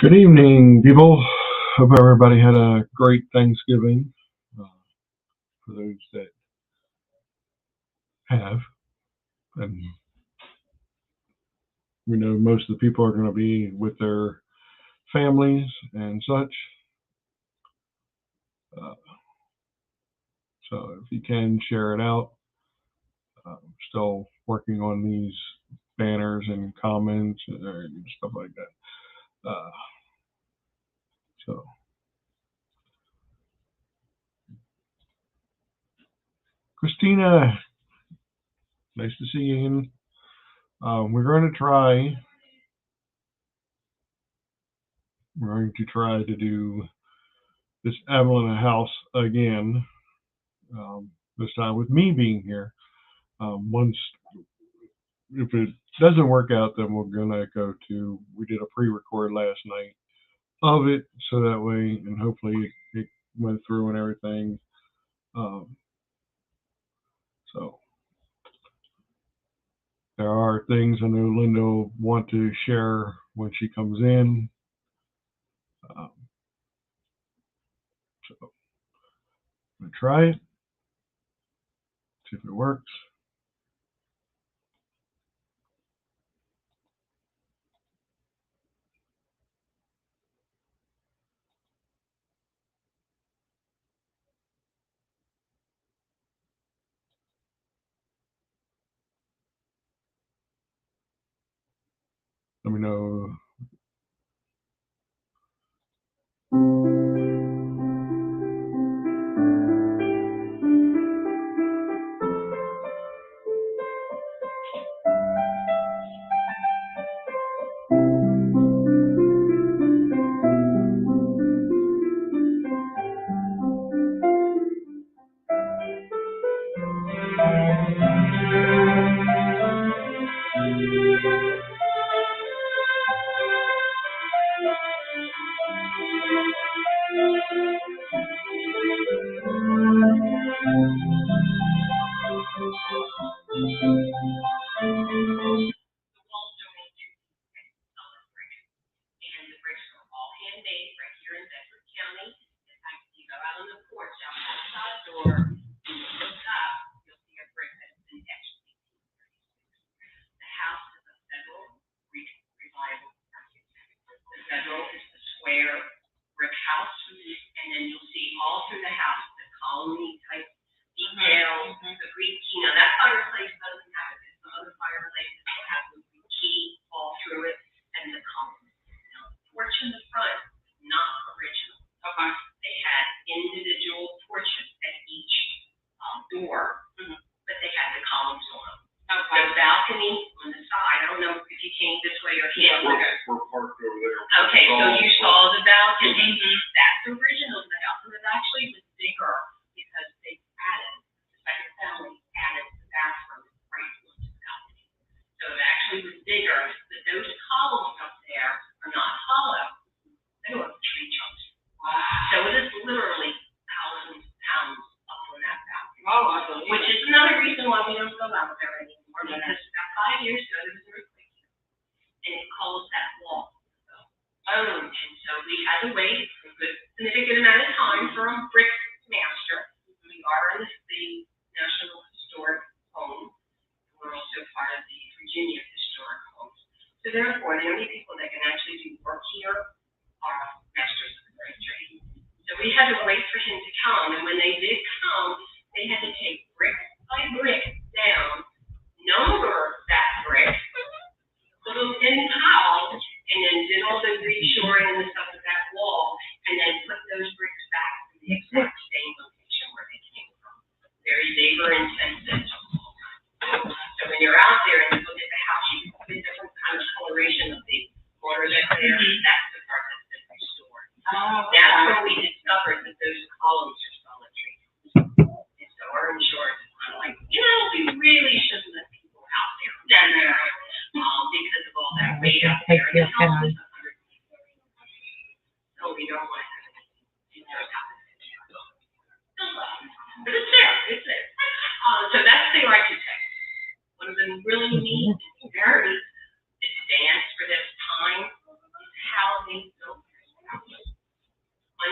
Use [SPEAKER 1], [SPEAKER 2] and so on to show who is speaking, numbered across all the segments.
[SPEAKER 1] Good evening, people. Hope everybody had a great Thanksgiving. Uh, for those that have, and we know most of the people are going to be with their families and such. Uh, so if you can share it out, still working on these banners and comments and stuff like that. So Christina, nice to see you again. We're going to try. We're going to try to do this Avenel House again. This time with me being here. Once, if it doesn't work out, then we're gonna go to. We did a pre-record last night of it, so that way, and hopefully it went through and everything. So there are things I know Linda will want to share when she comes in. So I'm gonna try it, see if it works. Let me know.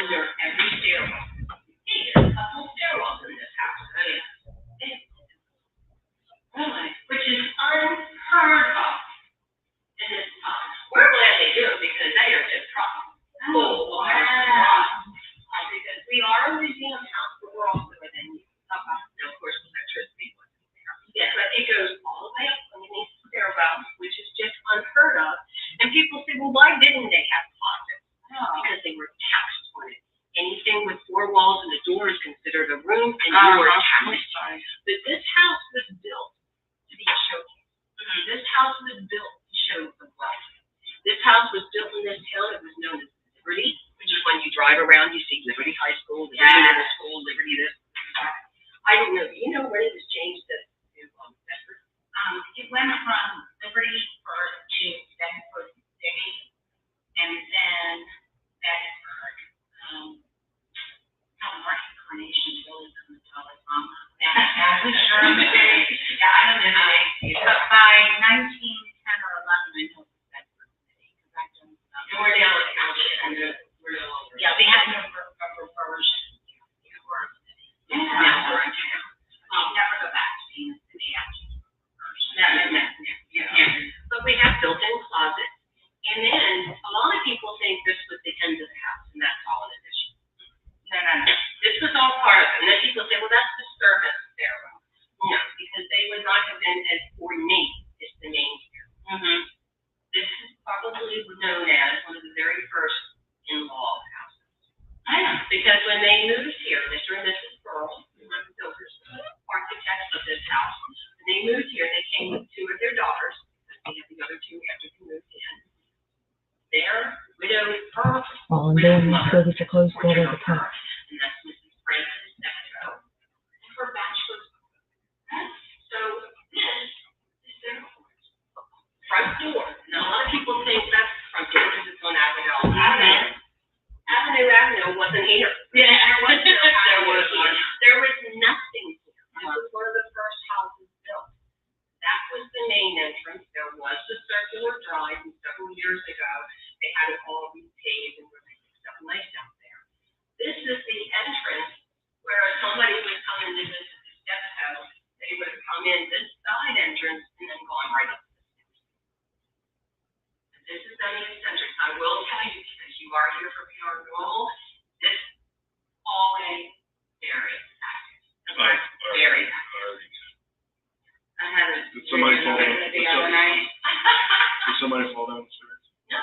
[SPEAKER 2] under every stairwell. Hey, there's a couple stairwells in this house. I mean, really, which is unheard of in this time. We're glad they do it because they are just profitable. Oh, wow. Because we are a museum house, but we're also a venue. Now, of course, electricity wasn't there. Yeah, but it goes all the way up underneath the stairwell, which is just unheard of. And people say, well, why didn't they have closets? Oh. Because they were taxed on it. Anything with 4 walls and a door is considered a room, and you were taxed on it. But this house was built to be a showcase. This house was built to show the world. This house was built in this town. It was known as Liberty, which is when you drive around, you see Liberty High School, Liberty Middle School, Liberty this. I don't know. Do you know when it was changed to Bedford? It went from Liberty to Bedford City, and then Bedford. How Martin Carnation really doesn't tell us on that. Yeah, I don't know. But by 1910 or 11, I know it's Bedford City. And we're down in County, and we're no longer. Yeah, we had a reversion. Now we're in town. Never go back to being a city after reversion. Yeah. But we have built-in closets, and then a lot of people think this was the end of the house, and that's all in addition. No. This was all part of it. And then people say, well, that's the servant stairwell. No, because they would not have been as ornate as the main stairwell. This is probably known as one of the very first in-law houses. Because when they moved here, Mr. and Mrs. Pearl, who were the builders, architects of this house, when they moved here, they came with 2 of their daughters, because they had the other 2 after they moved in. Their widowed Pearl.
[SPEAKER 3] All I'm doing is go get your clothes, go to the car.
[SPEAKER 2] And that's Mrs. Francis Necco. Her bachelor's. So this is their front door. Now, a lot of people think that's the front door because it's on Avenel. Avenel wasn't here. Yeah, there was nothing here. This was one of the first houses built. That was the main entrance. There was the circular drive, and several years ago, they had it all repaved and really stuff nice out there. This is the entrance where if somebody would come in to visit the steps house, they would have come in this side entrance and then gone right up the steps. This is semi-eccentric. I will tell you, because you are here for paranormal, this always very active. Very active. I had a
[SPEAKER 4] Did somebody fall down
[SPEAKER 2] the other night.
[SPEAKER 4] Did somebody fall down the stairs?
[SPEAKER 2] No.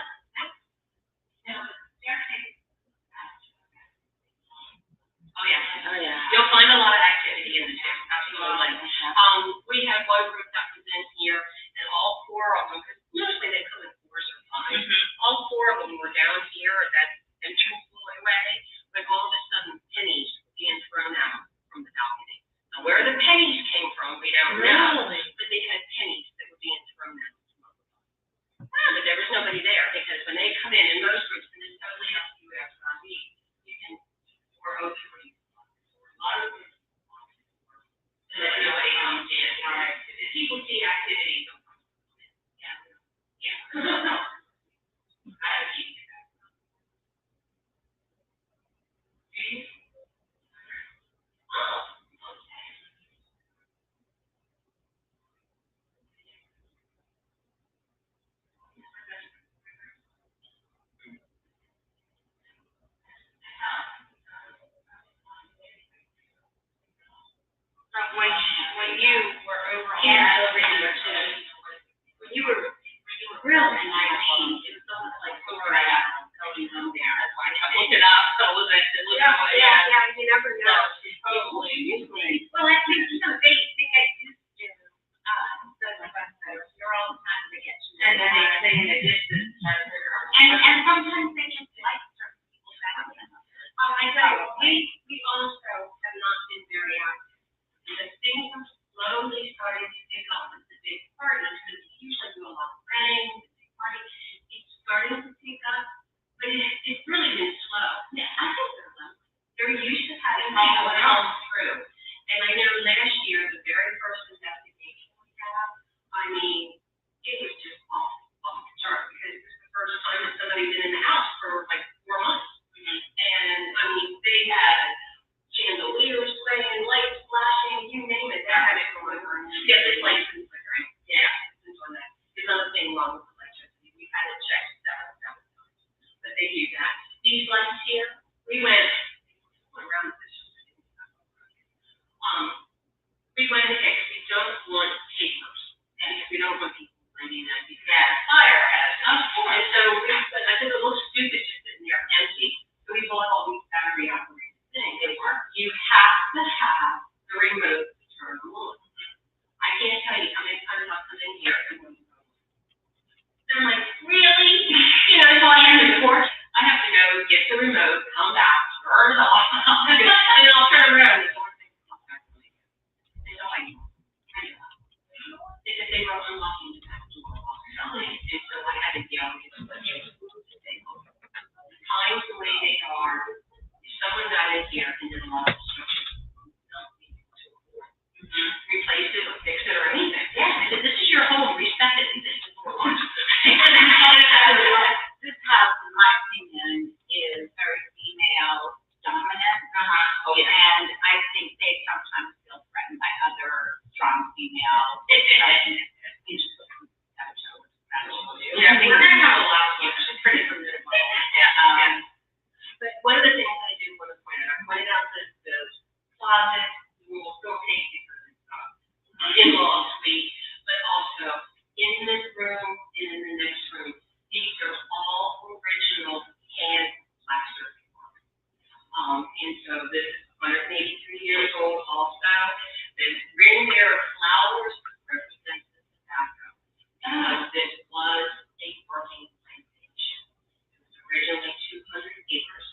[SPEAKER 2] Oh yeah. You'll find a lot of activity in the town. Absolutely. We had one group that was in here, and all 4 of them, because usually they come in 4s or 5s. All 4 of them were down here at that entrance doorway, but all of a sudden pennies were being thrown out from the balcony. Now where the pennies came from, we don't know. But they had pennies that were being thrown out. But there was nobody there because when they come in most groups, and it's totally up to you after I leave, you can or O3. A lot of groups. Nobody comes in. People see activity. Yeah. I have to keep that. Oh, okay. When you were over on when you were really 19, it was almost like somewhere going home there. That's why I looked it up. So was it? Yeah. You never know. Well, I think they used to. You're all the time to get you. And then they say in the distance. And sometimes they just like certain people better than others. I know. We also have not been very active. The things are slowly starting to pick up with the big parties, because we usually do a lot of renting, the big party. It's starting to pick up, but it's really been slow. Yeah, I think they're lovely. They're used to having people come through. And I know last year, the very first investigation we had, I mean, it was just off the chart, because it was the first time that somebody had been in the house for like 4 months. And tell you how many times I'll come in here and I'm like, really? You know, so I have to report. I have to go get the remote, come back, turn it off, and then I'll turn around and the door thing comes back on again. And so I know. They said they were unlocking the back door also. And so I had to yell at them, but times the way they are, if someone got in here and did a lot of construction, replace it or fix it or anything. Yeah, I said, this is your home, respect it. This is the home.
[SPEAKER 5] This house, in my opinion, is very female dominant.
[SPEAKER 2] Oh, yeah.
[SPEAKER 5] And I think they sometimes feel threatened by other strong females.
[SPEAKER 2] Yeah, we're going to have a lot of questions, pretty formidable. Yeah. But one of the things I do want to point out, I pointed out the closet, we will still take because it's in-law suite, but also in this room and in the next room, these are all original hand plastered. And so this is 183 years old also. The ring there of flowers represents the tobacco. This was a working plantation. It was originally 200 acres.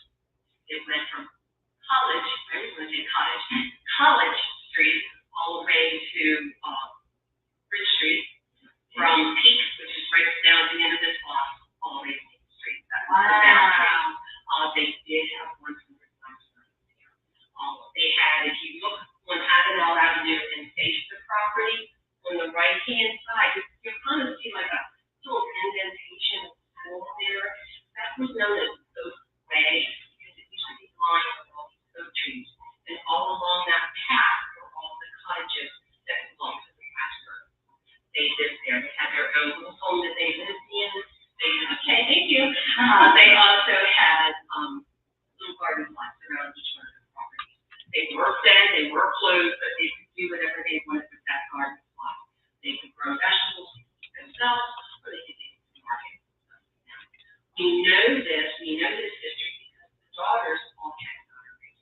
[SPEAKER 2] It went from College, I was going to say College Street, all the way to Bridge Street, from Peak, which is right down to the end of this block, all the way to Main Street. That was the boundary. They did have 100 classrooms here. They had, if you look on Avenel Avenue and face the property, on the right-hand side, you'll kind of see like a little indentation wall there. That was known as Oak Way, because it used to be lined with all these oak trees. And all along that path were all the cottages that belonged to the pastor. They lived there. They had their own little home that they lived in. Okay, thank you. They also had little garden plots around each one of the properties. They were fed, they were closed, but they could do whatever they wanted with that garden plot. They could grow vegetables themselves, or they could take it to the market. We know this history because the daughters all had diaries.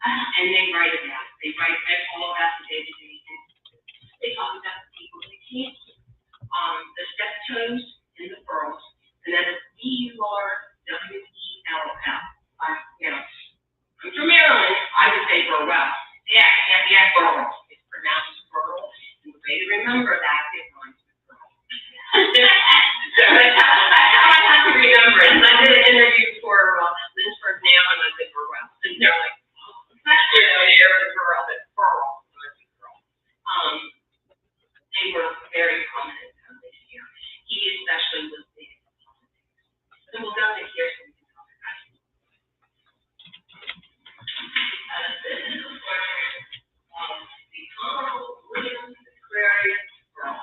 [SPEAKER 2] And they write it out. They write all about the day-to-day instances. They talk about the people they came to, the step toes and the pearls, and then it's Burwell. I'm from Maryland. I would say Burwell. Yeah, Burwell. It's pronounced Burwell. And the way to remember that is rhymes with Burwell. So that's how I have to remember it. And I did an interview for Lynchburg Now, and I said Burwell. And they're like, here is Burwell, but Burwell. They were very prominent families here. He especially was big in politics. And we'll go to here so we can talk about it. This is the portrait of the Honorable William Prairie Girl.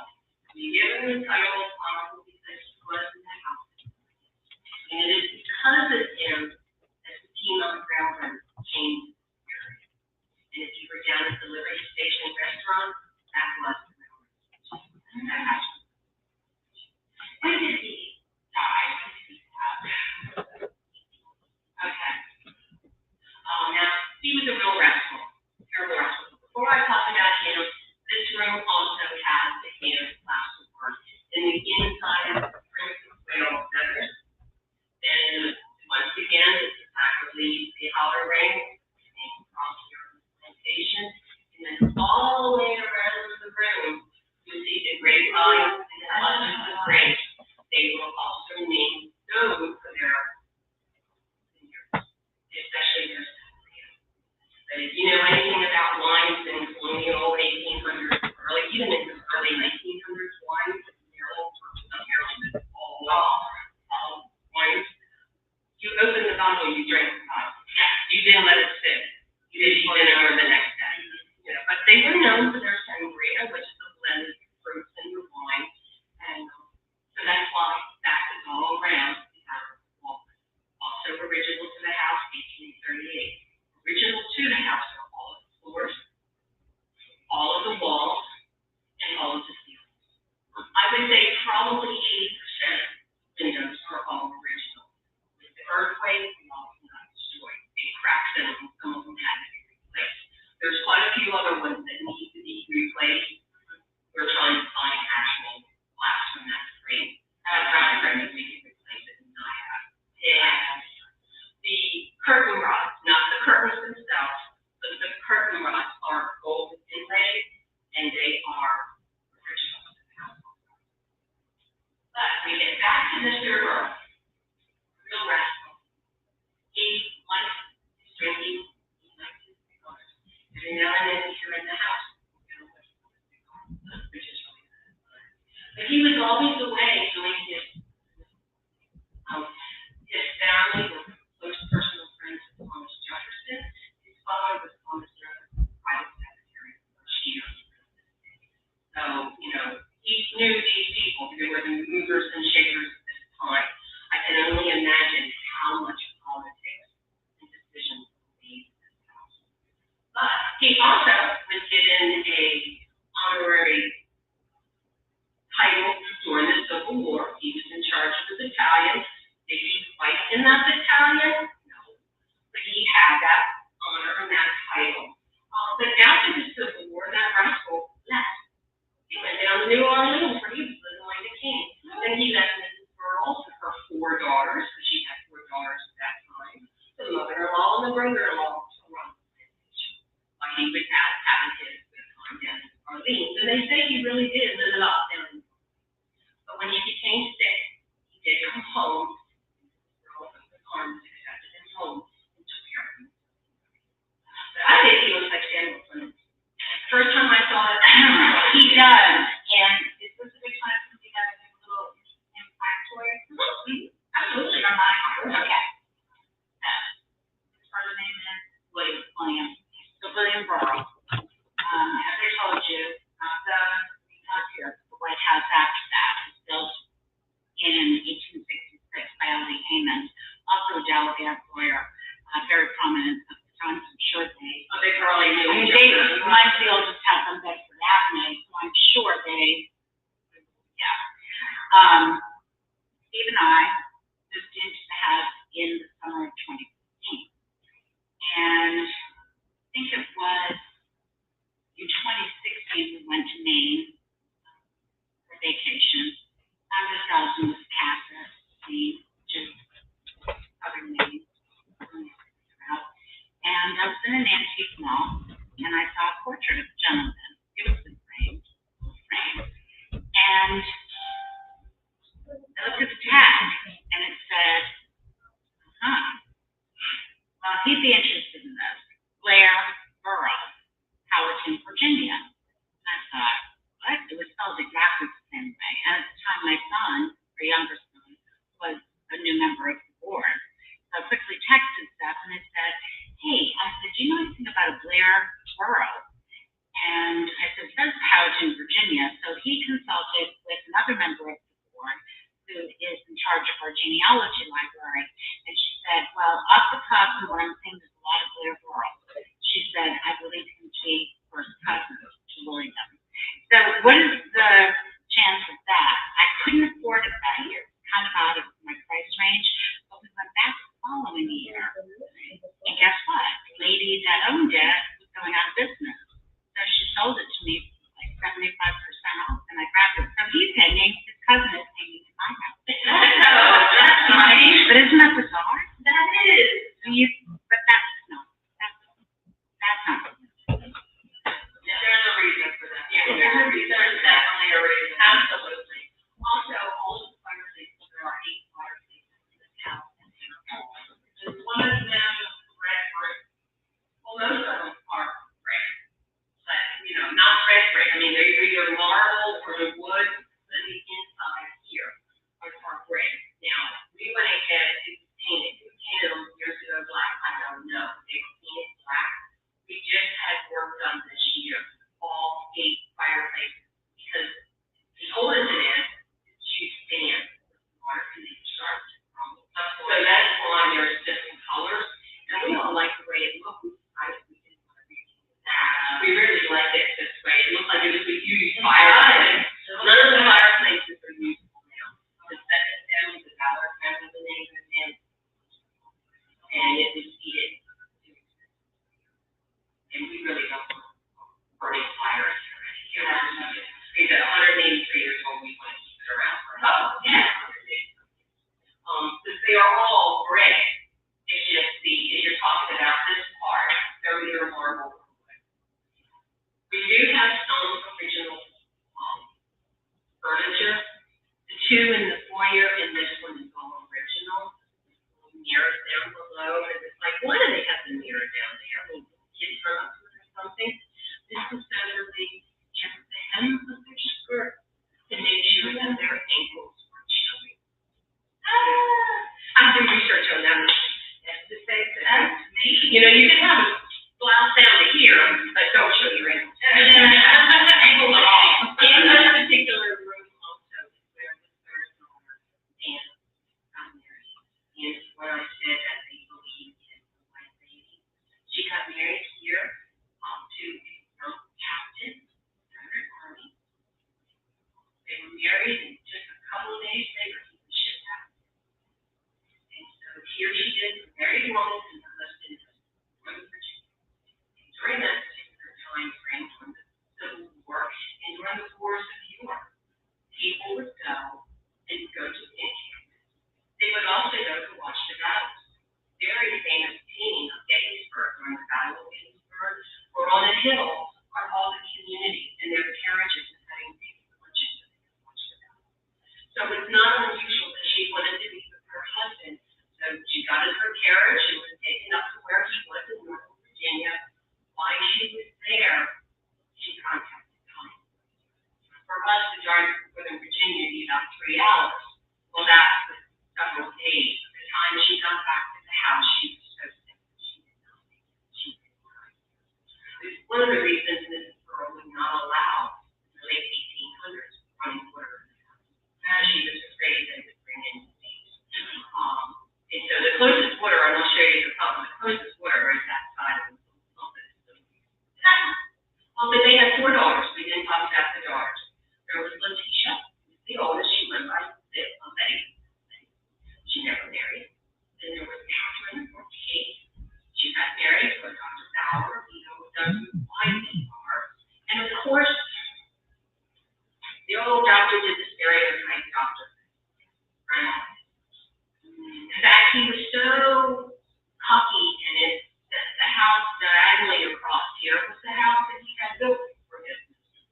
[SPEAKER 2] We give him the title Honorable because he was in the house. And it is because of him that the Piedmont Railroad came to this area. And if you were down at the Liberty Station restaurant, that was the railroad station. That house. When did he die? When did he die? Okay. Now, he was a real rascal. Terrible rascal. Before I talk about him, this room also has the hand plasterwork. In the inside of the room is whale feathers. And once again, this is actually the holler ring across your plantation. And then all the way around the room, you see the grapevines and the clusters of grapes. They will also name those for their vineyards, especially their Sangria. But if you know anything about wines in colonial 1800s, even in the early 1900s, wines in Maryland, not Maryland, but all wines, you open the bottle, you drink the bottle. You didn't let it sit. You didn't put it over the next day. You know, but they were known for their sangria, which is a blend of fruits and the wine. And so that's why that is all around the outer wall. Also original to the house, 1838. Original to the house are all of the floors, all of the walls, and all of the ceilings. I would say probably 80% windows are all original. With the earthquake, the walls were not destroyed. They cracked them, and some of them had to be replaced. There's quite a few other ones that need to be replaced. We're trying to But he was always away doing his family were close personal friends with Thomas Jefferson. His father was Thomas Jefferson's private secretary for years. So, you know, he knew these people. They were the movers and shakers at this time. I can only imagine how much politics and decisions were made in this house. But he also was given a honorary title during the Civil War. He was in charge of the battalion. Did he fight in that battalion? No. But he had that honor and that title. But after the Civil War, that rascal left. He went down to New Orleans where he was living like a king. Then he left Mrs. Burles and her 4 daughters, because she had 4 daughters at that time. The mother-in-law and the brother-in-law to run the plantation. He was out having his good time down in Orleans. And they say he really did live it up down in Orleans. But when he became sick, he did come home. The arms accepted him home and took care of him. But I think he looks like Samuel Clemens. First time I saw it,
[SPEAKER 5] He does. And is this a good time for you guys to do a little factoid?
[SPEAKER 2] absolutely.
[SPEAKER 5] From my heart. Okay. His first name is William. So William Burroughs. As I told you, the house here, the White House after that, was built in 1866 by L.D. Heyman, also a Delaware lawyer, very prominent at the time. I'm sure they.
[SPEAKER 2] Oh, they probably knew.
[SPEAKER 5] I mean, they might be able to have them Bedford Avenue, so I'm sure they. Yeah. Steve and I moved into the house in the summer of 2015, and I think it was in 2016 we went to Maine for vacation. Found ourselves in Wisconsin, which is southern Maine. And I was in an antique mall, and I saw a portrait of a gentleman. It was in frame. And I looked at the tag, and it said, well, he'd be interested in this. Blair Burroughs, Powhatan, Virginia. And I thought, what? It was spelled exactly the same way. And at the time, my son, our younger son, was a new member of the board. So I quickly texted Steph, and it said, hey, I said, do you know anything about a Blair Burroughs? And I said, it says Powhatan, Virginia. So he consulted with another member of the board who is in charge of our genealogy library. And she said, well, off the cuff, and what I'm saying, there's a lot of Blair Burroughs. She said, I believe him to be first cousin to William. So what is the chance of that? I couldn't afford it that year. Kind of out of my price range. But we went back the following year. And guess what? The lady that owned it was going out of business. So she sold it to me for like 75% off, and I grabbed it. So he's hanging, his cousin is hanging in my house.
[SPEAKER 2] That's nice.
[SPEAKER 5] But isn't that bizarre?
[SPEAKER 2] That is.
[SPEAKER 5] But that's not.
[SPEAKER 2] There's a reason for that. Yeah, there's a reason. There's definitely a reason. Absolutely. Also, all of the fireplaces, there are 8 fireplaces in this house. And one of them red brick. Well, most of them are brick. But, you know, not red brick. I mean, they're either marble or the wood, but the inside here are brick. Now, we went ahead and painted. We painted them years ago black. I don't know. They were painted black. We just had work done this year. All 8 fireplaces. Because the oldest it is she's stand. Or and they start to crumble. So that's why there's different colors. And we all like the way it looks. We decided we didn't want to redo that. We really like it this way. It looks like it was a huge fireplace. None of the fireplaces are useful now. The second down is the dollar kind of the name of it. And it was heated. And we really don't want burning fires here. He's at 183 years old. We want to keep it around for since they are all brick, it's just if you're talking about this part, they're either marble or wood. We do have some original furniture. The 2 in the foyer and this one is all original. Mirrors down below, and it's like, why do they have the mirror down there? I mean, kids from up or something. This is so that they check the hem of their skirt to make sure married, and just a couple of days later, he was shipped out. And so here she is, a married woman, and her husband is from Virginia. And during that particular time frame, during the Civil War, and during the wars of Europe, people would go and go to encampments. They would also go to watch the battles. Very famous painting of Gettysburg during the Battle of Gettysburg, were on a hill are all the community and their carriages and having people lunches so they could watch the battle. So it's not unusual that she wanted to be with her husband. So she got in her carriage and was taken up to where he was in Northern Virginia. While she was there, she contacted Tom. For us to drive from Northern Virginia, it'd be about 3 hours. Well, that was several days. By the time she got back to the house, she was so sick that she did not make it. She didn't cry. It's one of the reasons Mrs. Earl would not allow in the late 1800s running water in the house. She was afraid that it would bring in disease. And so the closest water, and I'll show you the problem, the closest water is that side of the but they had 4 daughters. We didn't talk about the daughters. There was Letitia, the oldest. She went by Betty. She never married. Then there was Catherine or Kate. She got married to a Dr. Bauer, YPR. And of course, the old doctor did the stereotype doctor. In fact, he was so cocky in it that the house diagonally across here was the house that he had built for his mistress,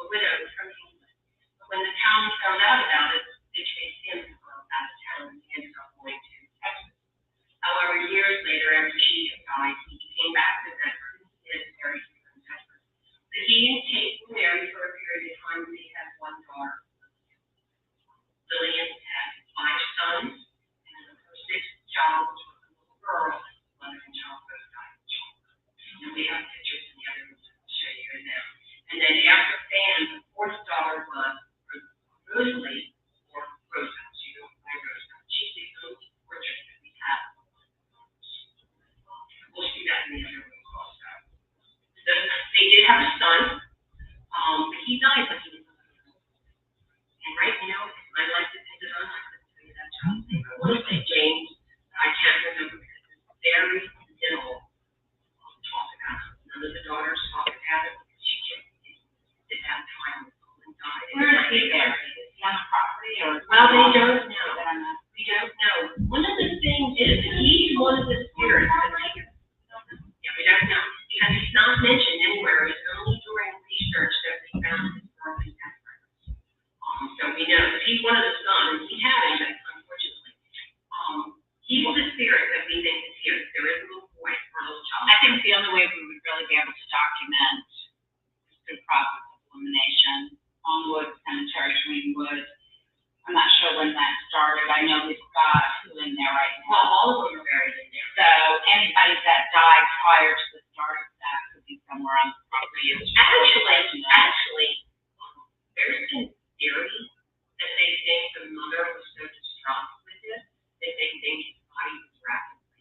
[SPEAKER 2] a widow from England. But when the town found out about it, they chased him out of town and he ended up going to Texas. However, years later, after she had died, he came back to Denver and he had married her in Denver. But he and Kate were married for a period of time and they had 1 daughter. Lillian had 5 sons, and her 6th child was a little girl. Mother and child both died of childbirth. And we have pictures in the other room that I'll show you now. And then after Fan, the 4th daughter was Rosalie, or Rosa. She goes by Rosa. She's the only portrait that we have. We'll see that in the other room also. So they did have a son, but he died when he was 11. And right now, I like to put it on. I couldn't tell you that child's name. I want to say James. I can't remember because it's very little talk about it. None of the daughters talk about it because she didn't have time and died.
[SPEAKER 5] Where is he there? Is he on the property or?
[SPEAKER 2] Well, they don't know. We don't know. One of the things is that he's one of the spirits that take it. Yeah, we don't know. Because he's not mentioned anywhere. It's only during research that we found his birth and death records. So we know that he's one of the sons. He had him, but unfortunately. He's the spirit that we think is here. There is a little boy or a little child.
[SPEAKER 5] I think the only way we would really be able to document is through process of elimination. Longwood Cemetery, Greenwood. I'm not sure when that started. I know we've got who in there right now.
[SPEAKER 2] Well, all of them are buried in there.
[SPEAKER 5] So anybody that died prior to the start of that could be somewhere on the property.
[SPEAKER 2] Actually, there's been theory that they think the mother was so distraught with it that they think his body was wrapped in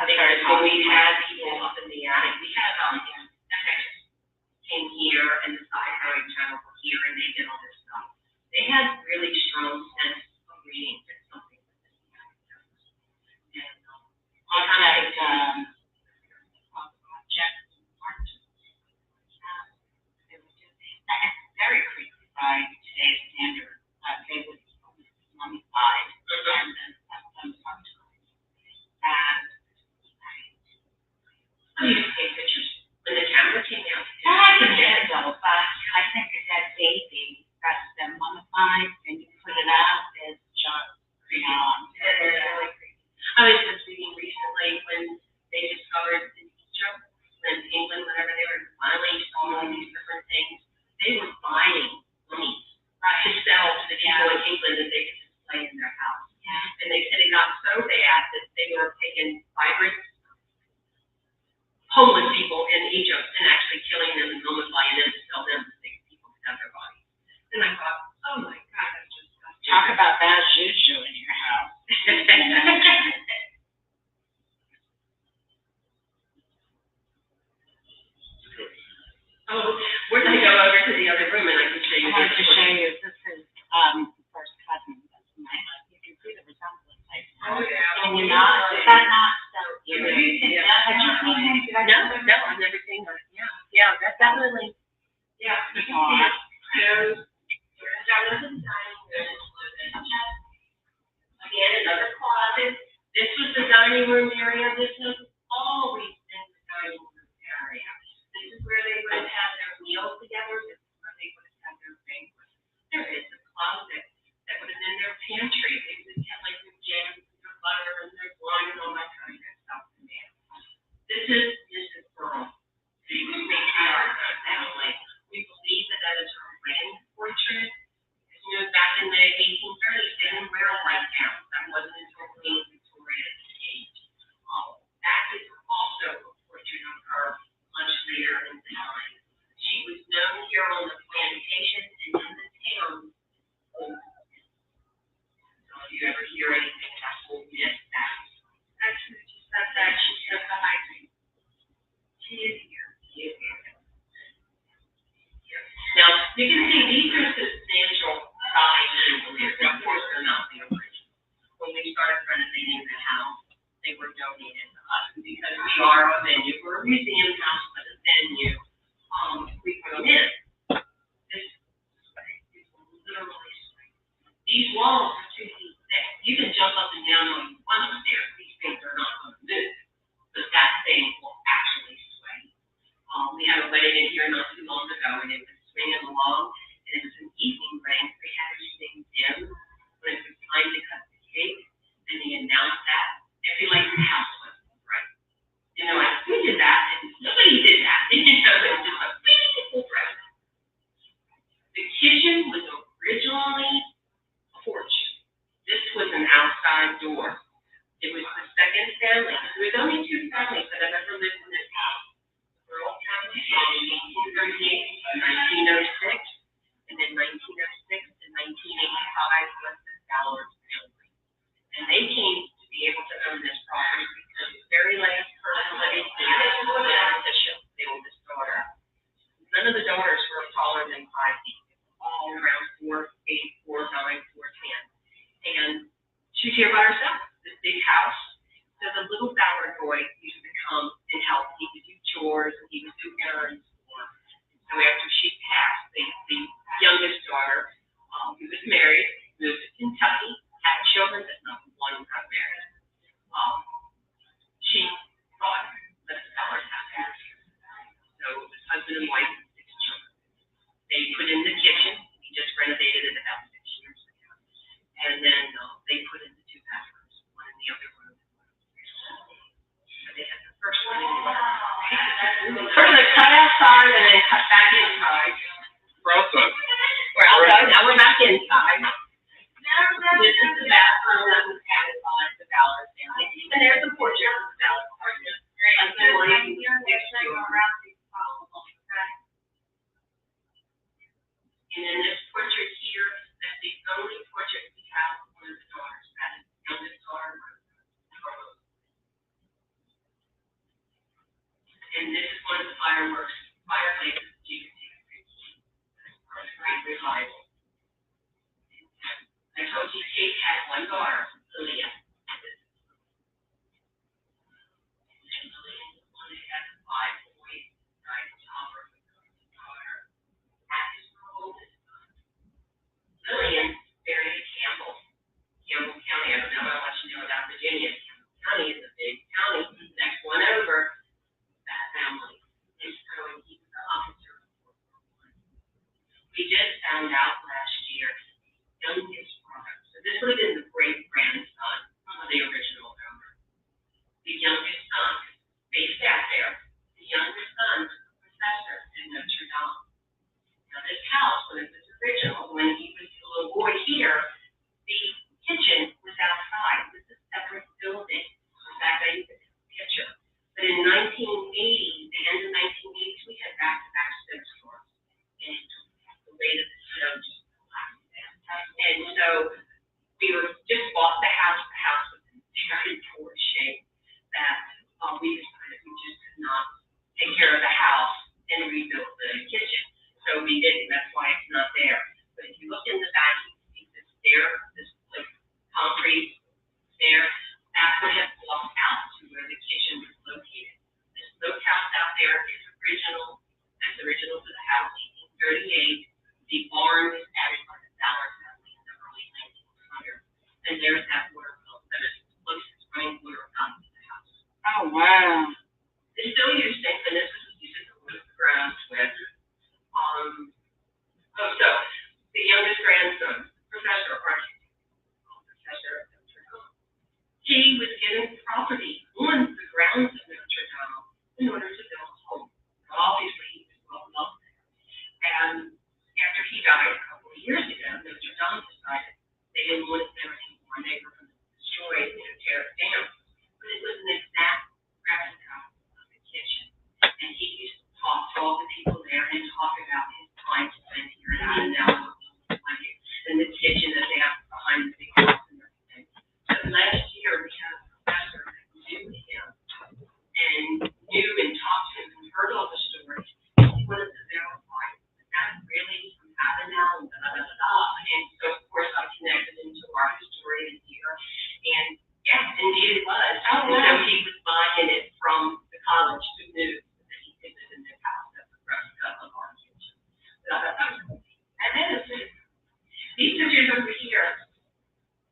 [SPEAKER 2] because when we had people up in the attic, we had FX came here and the side hiring channel were here and they did all this stuff. They had really strong sense of reading that something was in the attic. And
[SPEAKER 5] It's very creepy by today's standard. They would mummified and then sometimes.
[SPEAKER 2] I used to take pictures when the camera came out.
[SPEAKER 5] I can get it though, but I think a dead baby that's been mummified and you put it out is just creepy.
[SPEAKER 2] Really creepy. I was just reading recently when they discovered in Egypt, in England, whenever they were finally installing these different things, they were buying mummies to sell to the people in England that they could display in their house.
[SPEAKER 5] Yeah.
[SPEAKER 2] And they said it got so bad that they were taking vibrant homeless people in Egypt and actually killing them and mummifying them to sell them so people could have their bodies. And I thought, oh my God, that's just
[SPEAKER 5] Talk about bad juju in your house.
[SPEAKER 2] Oh, we're going to go over to the other room and I can show you
[SPEAKER 5] wanted to show you, this is, first cousin, that's my, you can see the resemblance, like.
[SPEAKER 2] Oh, yeah.
[SPEAKER 5] And you're not, is that not so eerie?
[SPEAKER 2] Have you seen him? No, I've never seen that. Yeah, that's definitely. Yeah. You can see it goes, down into the dining room. Again, another closet. This was the dining room area. This has always been the dining room area. This is where they would have had their meals together. This is where they would have had their banquets. There is a closet that would have been their pantry. They would have had like their jams and their butter and their wine and all that kind of stuff in there. This is Mrs. Burl, the matriarch of the family. We believe that that is her wedding portrait. You know, back in the 1830s, they didn't wear white gowns. That wasn't until Queen Victoria's age. That is also a portrait of her much later in time. She was known here on the plantation and in the town. So if you ever hear anything about Old Miss, that's who she said that. She said the high street. She is here. She is here. Now, you can see these are substantial size chandeliers. Now, of course, they're not the original. When we started renovating the house, they were donated to us. And because we are a venue, we're a museum house, but a venue, we put them in. This sway is literally sway. These walls are 2 feet thick. You can jump up and down on one of the stairs. These things are not going to move, but that thing will actually sway. We had a wedding in here not too long ago, and it was swinging along, and it was an evening rain. We had everything dim when it was time to cut the cake, and they announced that every light in the house was bright. You know, we did that, and nobody did that. You know, it was just a beautiful bright. The kitchen was originally a porch. This was an outside door. It was the second family. There was only 2 families that have ever lived in this house. Earl County, 1838 to 1906, and then 1906 to 1985 was the Ballard family. And they came to be able to own this property because the very last person that they did was Bishop, the oldest daughter. None of the daughters were taller than 5 feet. All around 4, 8, 4, 9, 4, 10. And she was here by herself, this big house. So the little Ballard boy used to come and help. He would do chores and he would do errands for her. So after she passed, the youngest daughter, who was married, moved to Kentucky, had children, but not one got married. She thought that the Ballards had married. So it was husband and wife and 6 children. They put in the kitchen. We just renovated it about 6 years ago. And then they put in the 2 bathrooms, one in the other room. So they had the first one in the other. Sort of cut outside and then cut back inside.
[SPEAKER 4] We're outside.
[SPEAKER 2] We're outside, now we're back inside. This is the bathroom that was added by the Ballard family. And there's a portrait of the Ballard family. And then this portrait here, that's the only portrait we have of one of the daughters. That is the youngest daughter. And this is one of the fireplaces you can see. That's great revival. I told you Kate had 1 daughter, Lillian. And Lillian was one that had 5 boys, died in childbirth with her daughter. That is her oldest son. Lillian married Campbell, Campbell County. I don't know how much you know about Virginia. Campbell County is a big county. Next one over, that family. And so he was an officer of World War I. We just found out last year, youngest brother. So this would have been the great-grandson of the original owner. The youngest son, based out there, the youngest son was a professor at Notre Dame. Now this house, when it was original, when he was a little boy here, the kitchen was outside. This is a separate building. In fact, I used to take a picture. But in 1980, the end of 1980s, we had back-to-back snowstorms. And the rate of the snow just collapsed down. And so we just bought the house. The house was in very poor shape that we decided we just could not take care of the house and rebuild the kitchen. So we didn't. That's why it's not there. and there's that water bill that is the closest running water fountain to the house.
[SPEAKER 5] Oh, wow.
[SPEAKER 2] It's still used, thank goodness, it's used to move the ground with. So the youngest grandson, Professor Archie, Professor Notre Dame, he was given property on the grounds of Notre Dame in order to build a home. Obviously, he was well known there. And after he died a couple of years ago, Notre Dame decided they didn't want it there anymore. They were going to destroy it, tear it down. But it was an exact replica of the kitchen. And he used to talk to all the people there and talk about his time spent here in Avenel, in the kitchen that they have behind the big house and everything. So last year, we had a professor that knew him and knew and talked to him and heard all the stories. He wanted to verify that really from Avenel and blah, blah, blah, blah. And so, of course, I connected him to our historian here. And yeah, indeed it was. Oh, wow. So he was buying it from the college who knew that he could live in this house that was replica of our kitchen. So I thought that was cool. And then these pictures over here,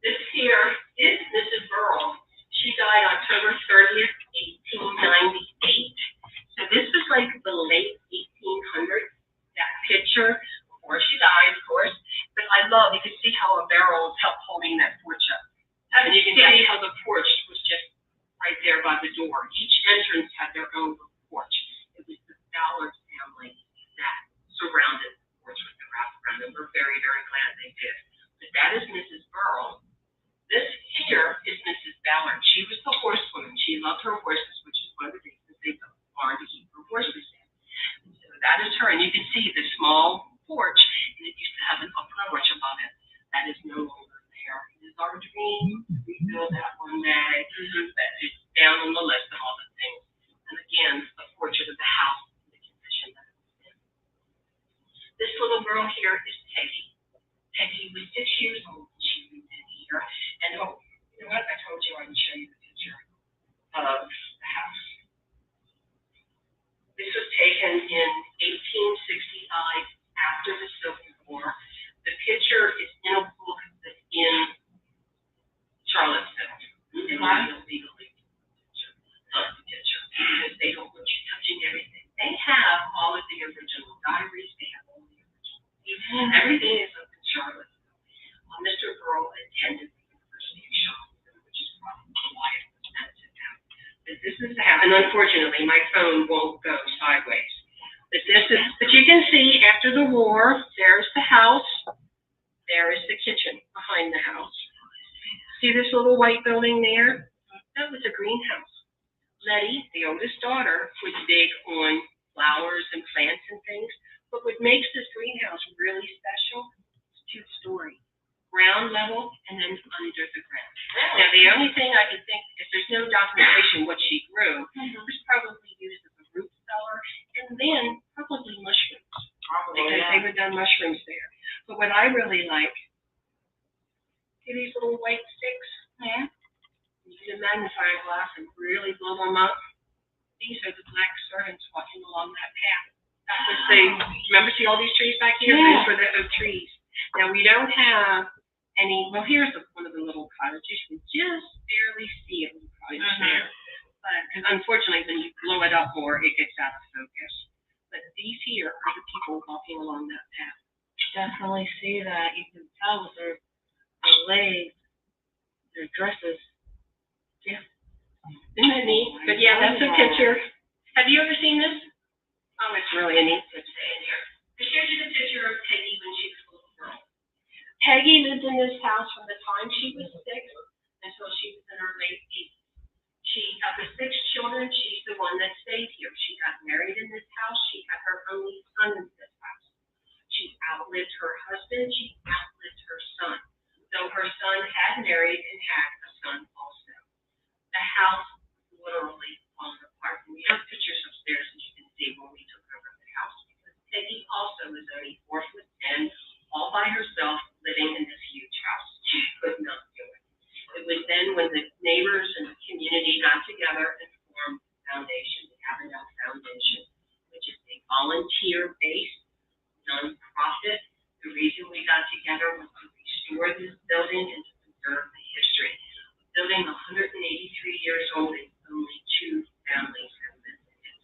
[SPEAKER 2] this here is Mrs. Burrell. She died October 30th, 1898. So this was like the late 1800s, that picture, before she died, of course. But I love, you can see how a barrel is holding that porch up. And you can see how the porch was just right there by the door. Each entrance had their own porch. It was the Ballard family that surrounded the porch with the wraparound, and we're very, very glad they did. But that is Mrs. Burrell. This here is Mrs. Ballard. She was the horsewoman. She loved her horses, which is one of the reasons they built the barn to keep her horses in. And so that is her. And you can see the small porch, and it used to have an upper porch above it. That is no longer there. It is our dream to rebuild that one day. That is down on the list of all the things. And again, the portrait of the house in the condition that it was in. This little girl here is Peggy. Peggy was 6 years old when she moved in here. And oh, you know what? I told you I would show you the picture of the house. This was taken in 1865 after the Civil War. The picture is in a book that's in Charlottesville. And not illegally the picture because they don't want you touching everything. They have all of the original diaries. They have all the original. Everything is up in Charlottesville. Mr. Burrell attended the University of Charlottesville, which is probably why it was sent to them. But this is the house, and unfortunately, my phone won't go sideways. But you can see after the war, there's the house, there is the kitchen behind the house. See this little white building there? That was a greenhouse. Letty, the oldest daughter, was big on flowers and plants and things. But what makes this greenhouse really special is 2-story. Ground level and then under the ground. Now, the only thing I can think, if there's no documentation what she grew, was probably used as a root cellar and then probably mushrooms. Because they would done mushrooms there. But what I really like, see these little white sticks? Yeah. You get a magnifying glass and really blow them up. These are the black servants walking along that path. That was remember see all these trees back here? Yeah. These were the oak trees. Now, we don't have well, here's one of the little cottages. You can just barely see a little cottage there. But unfortunately, when you blow it up more, it gets out of focus. But these here are the people walking along that path.
[SPEAKER 3] Definitely see that. You can tell with their legs, their dresses.
[SPEAKER 2] Yeah. Isn't that neat? But yeah, that's a picture. Have you ever seen this? Oh, it's really a neat picture in here. I showed you the picture of Peggy when she was a little girl. Peggy lived in this house from the time she was 6 until she was in her late 80s. Of the 6 children, she's the one that stayed here. She got married in this house. She had her only son in this house. She outlived her husband. She outlived her son. Though her son had married and had a son also. The house was literally falling apart. And we have pictures upstairs, as you can see, when we took over the house. Because Peggy also was only 4'10", all by herself, living in this huge house. She could not do it. It was then when the neighbors and the community got together and formed the foundation, the Avenel Plantation, which is a volunteer-based nonprofit. The reason we got together was to restore this building and to preserve the history. Building 183 years old, and only 2 families have lived in it.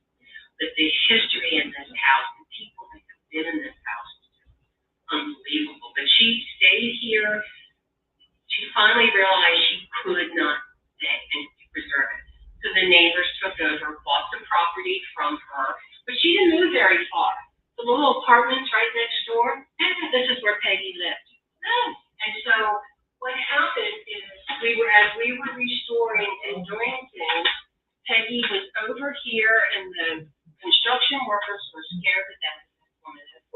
[SPEAKER 2] But the history in this house, the people that have been in this house, is unbelievable. But she stayed here. She finally realized she could not stay and preserve it. So the neighbors took over, bought the property from her, but she didn't move very far. The little apartments right next door, this is where Peggy lived. And so what happened is as we were restoring and doing things, Peggy was over here and the construction workers were scared to death of this woman. At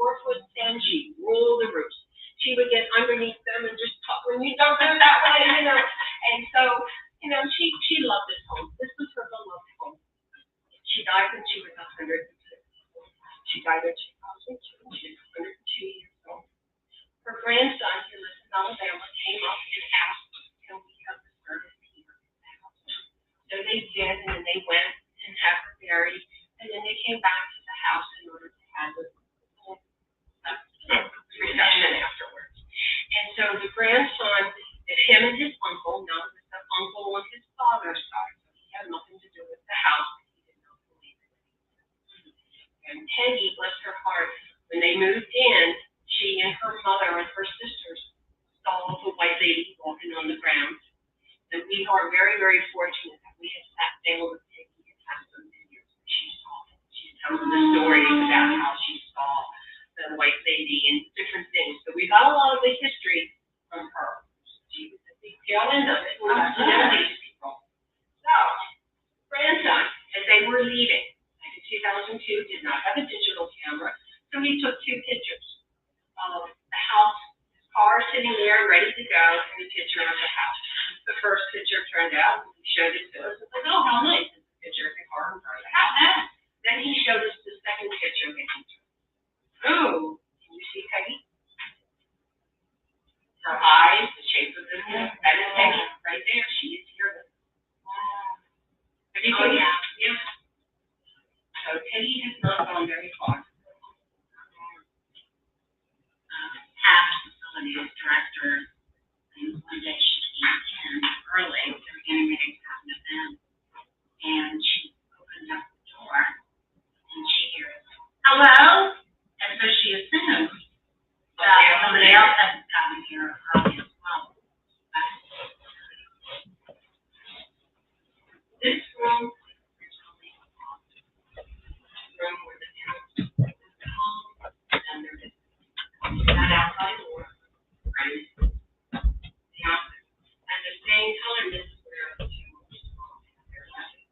[SPEAKER 2] 4'10", she ruled the roost. She would get underneath them and just talk, when you don't do it that way, you know. And so, you know, she loved this home. This was her beloved home. She died when she was 102. She died in 2002. She was 102 years old. Her grandson, who lives in Alabama, came up and asked, can we have the service here at the house? So they did, and then they went and had her buried, and then they came back to the house in order to have the reception afterwards. And so the grandson, him and his uncle, now it was the uncle on his father's side, so he had nothing to do with the house. He did not believe it. And Peggy, bless her heart, when they moved in, she and her mother and her sisters saw the white lady walking on the ground. And we are very, very fortunate that we have sat down with Peggy and had some videos that she saw. She tells the stories about how she saw the white lady and different things. So we got a lot of the history from her. She was the big tail end of it. We got to know these people. So, grandson, as they were leaving, in 2002, did not have a digital camera, so he took 2 pictures of the house, his car sitting there ready to go, and a picture of the house. The first picture turned out, he showed it to us. It's like, oh, how nice. It's a picture of the car in front of the house. Then he showed us the second picture that he took. Oh, can you see Peggy? Her eyes, the shape of the head, that is Peggy right there. She is here. Have you seen that? Yeah. So Peggy has not gone very far.
[SPEAKER 5] Past facilities director, and one day she came in early, they were getting ready to have an event, and she opened up the door, and she hears, hello? And so she assumed that somebody else had gotten here early as well.
[SPEAKER 2] This room is only room where the parents live at home, and there is that outside door, right? The office. At the same time, this is where the 2 most have their lives.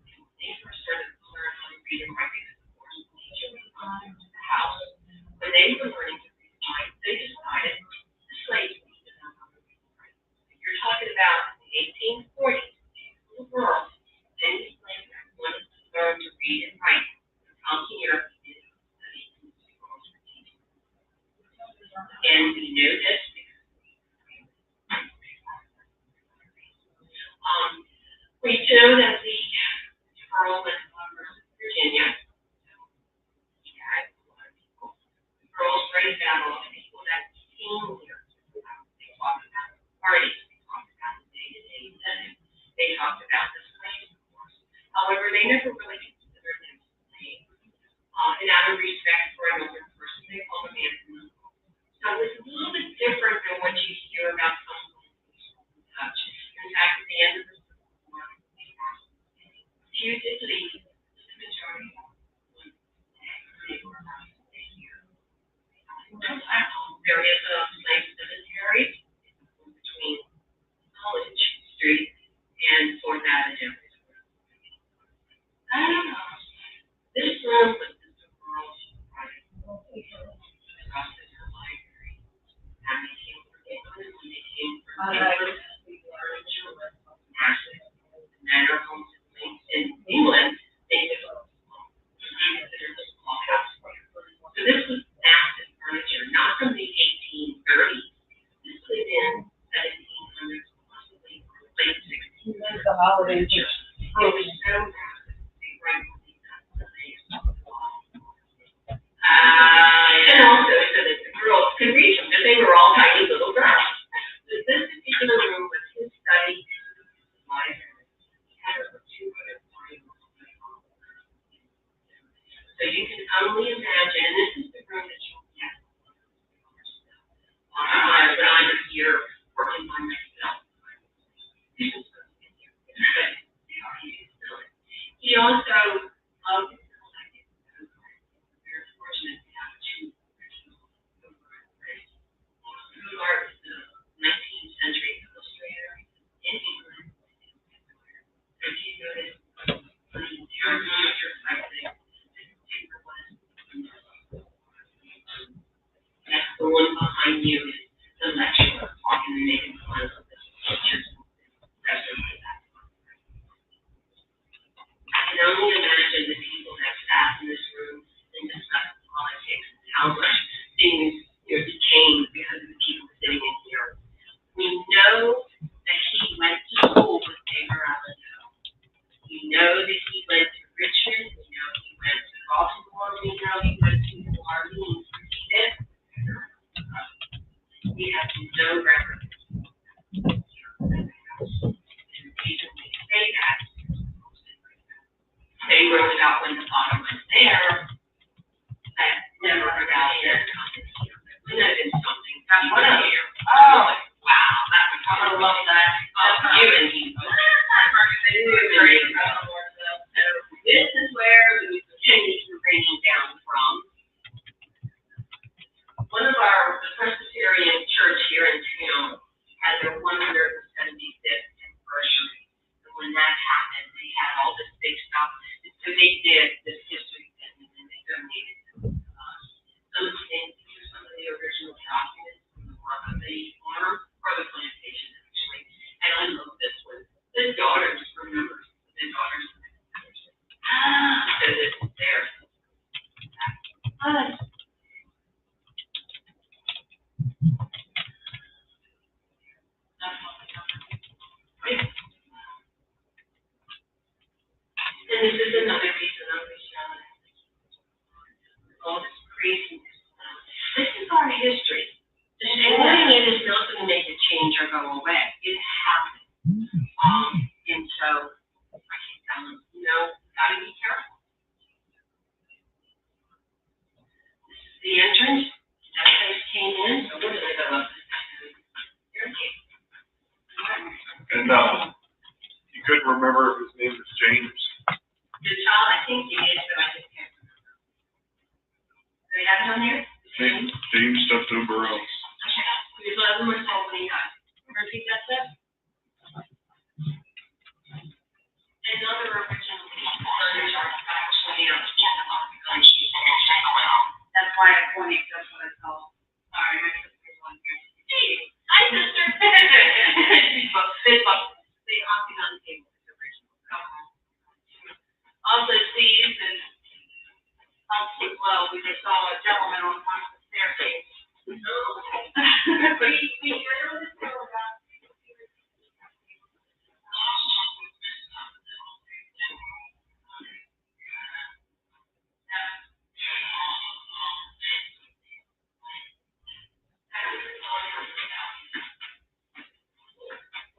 [SPEAKER 2] When they first started to learn how to read and write, because of course, teacher was on to the house. When they were learning to read and write, they decided the slaves needed to know how to read and write. You're talking about the 1840s, little girls, many slaves that wanted to learn to read and write. Come here and study in the schools for teaching. And we knew this because we know that the Earl and Virginia had a lot of people. The girls raised out all the people that came here. They talked about parties. They talked about the day-to-day living. They talked about the slaves, of course. However, they never really considered them slaves. And out of respect for another person, they called them man. So it's a little bit different than what you hear about some and such. In fact, at the end of the Civil War, few did leave, the majority of them they were allowed to stay here. There is a slave cemetery between College Street and 4th Avenue. This room was the girls' private across the library. And they came from England, when they came from England, furniture was massive. The manor homes in England, they developed considered a small house. So this was massive furniture, not from the 1830s. This was in 1700s, possibly late 1600s.
[SPEAKER 3] The holidays.
[SPEAKER 2] It was so massive. They rightfully got the place. And also so that the girls could reach them, because they were all tiny little girls. So this particular room was showing you is the lecturer talking and making fun of the teachers. Rest of that. I can only imagine the people that sat in this room and discussed politics and how much things changed because of the people sitting in here. We know that he went to school with David Avenel. We know that he went to Richmond. We know he went to Baltimore. We know he went to New Orleans. We have no record. And the reason we say that, they wrote about when the father went there, that never heard out here. Wouldn't have been something. That's what I'm here. Oh, wow. That was, I would love that. You and he. So this is where the pennies were raining down from. One of the Presbyterian church here in town had their 175th anniversary. And when that happened, they had all this big stuff. And so they did this history thing, and then they donated some of the things, some of the original documents from the work of the farm or the plantation, actually. And I love this one. The daughters remember. The daughters. So this is theirs. And this is another reason I'm showing all this craziness. This is our history. Ignoring it is not going to make it change or go away. It happened. And so I keep telling them, gotta be careful. This is the entrance. That place came in. So we're going to go up this staircase.
[SPEAKER 4] And you couldn't remember if his name was James.
[SPEAKER 2] The child, I think he is, but I just can't remember. Do they have it on there?
[SPEAKER 4] James stuffed over else.
[SPEAKER 2] He was 11 months old when he died. Repeat that, Seth? Another original furniture actually that's why I pointed, that's what I saw. Sorry, my sister's on here. Hey, hi, sister. They opted on the table. It's original. Also, these and as well, we just saw a gentleman on top of the staircase. We really know about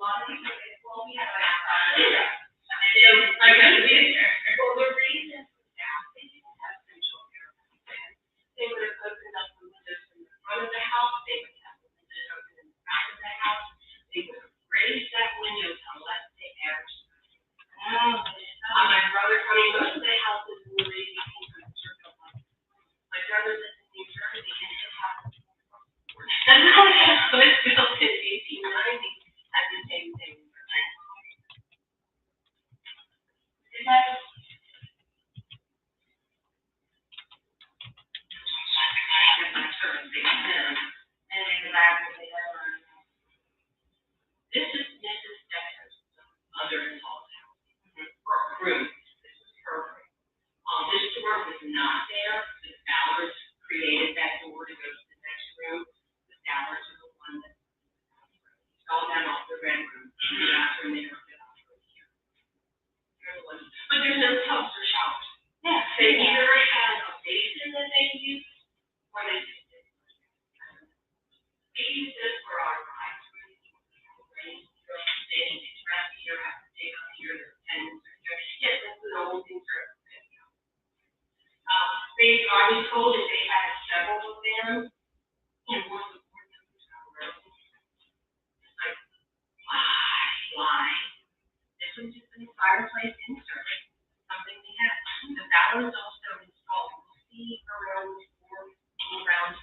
[SPEAKER 2] well, the reason for that, they didn't have central air. They would have opened up the windows from the front of the house. They would have the windows open in the back of the house. They would have raised that window to let the air. My brother, most of the houses in the region came from the circle. My brother lives in New Jersey, and his house was built in 1890. Had the same thing. This is Mrs. Dexter's mother-in-law's house. Her room. This is her room. This door was not there. The Ballards created that door to go to the next room. The Ballards are the one that saw that off the red room. The bathroom there. But there's no tubs or showers. Yeah. They either had a basin that they used, or they just did. We use this for our rides. They need to dress here, have to take up here, their tents are here. Yes, that's the old things are. I was told that they had several of them, and one was more than like, why? This was just a fireplace insert. Something they had. The Ballards also installed, see around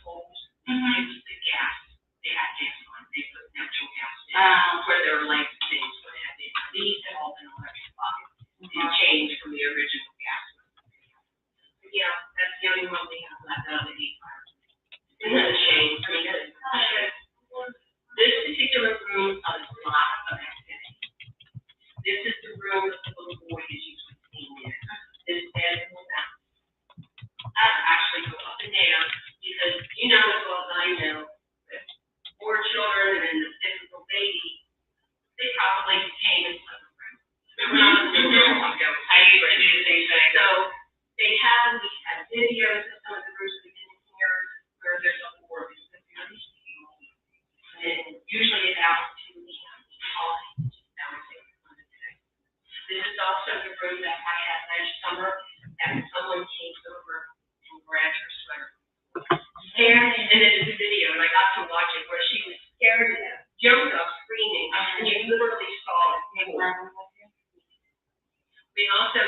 [SPEAKER 2] holes. It was the gas. They had gas on. They put natural gas in where there were like things where they had these had all been electrified. It changed from the original gas. But yeah, that's the only one they have left out of the heat fire. Isn't that a shame? I mean, this particular room has a lot of activity. This is the room that the little boy is usually seen in. This bed will bounce. I actually go up and down because you know as well as I know that 4 children and then the typical baby, they probably came in some room. When I was a little girl, I used to do the same thing. So we have videos of some of the rooms we've been in here where there's a board. And usually it's out to the college. This is also the room that I had last summer that someone came over and grabbed her sweater. And it is a video, and I got to watch it where she was scared to death, jumped up screaming, and you literally saw it.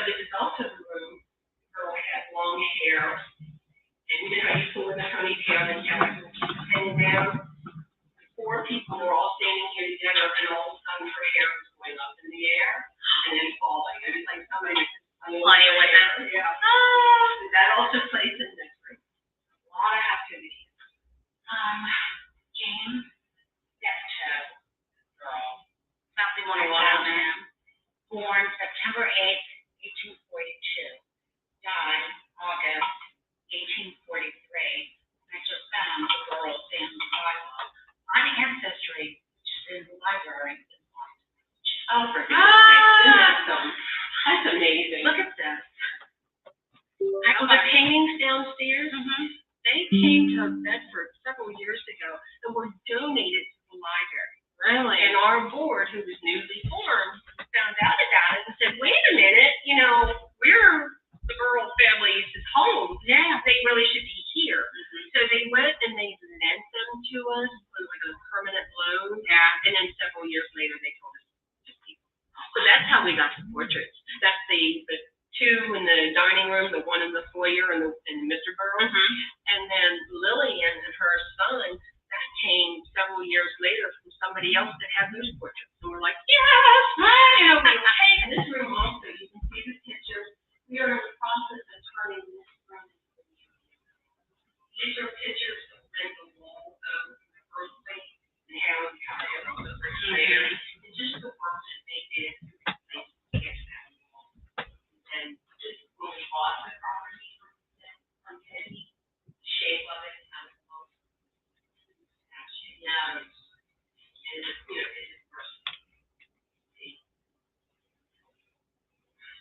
[SPEAKER 2] This is also the room where I had long hair, and you know how you pull in the ponytail and you have it hanging down. 4 people were all standing here together, and all of a sudden her hair was going up in the air and then falling. It was like somebody was playing with it. Yeah. That also plays in this room. A lot of activity.
[SPEAKER 5] James, girl, something on a wild man, born September 8th, 1842, died August 1843. I just found the girl family Bible on Ancestry, which is in the library.
[SPEAKER 2] Oh, for goodness sake. That's amazing.
[SPEAKER 5] Look at this.
[SPEAKER 2] The paintings downstairs, they came to Bedford several years ago and were donated to the library.
[SPEAKER 3] Really?
[SPEAKER 2] And our board, who was newly formed, found out about it and said, wait a minute, you know, we're the Burrell family's home. Yeah, they really should be here. So they went and they lent them to us on like a permanent loan. Yeah. And then several years later, they told us to keep them. So that's how we got the portraits. That's the 2 in the dining room, the 1 in the foyer, and Mr. Burrell. And then Lillian and her son, that came several years later from somebody else that had those portraits. And we're like, yes! You know, we take this room also. You can see the pictures. We are in the process of turning this room into a museum. These are pictures of the wall of the earthquake and how it kind of all over there. And just the work that they did to get that wall. And just when we bought the property from Teddy, the shape of it, how it looks. Yeah. And it's, you know, it is personal.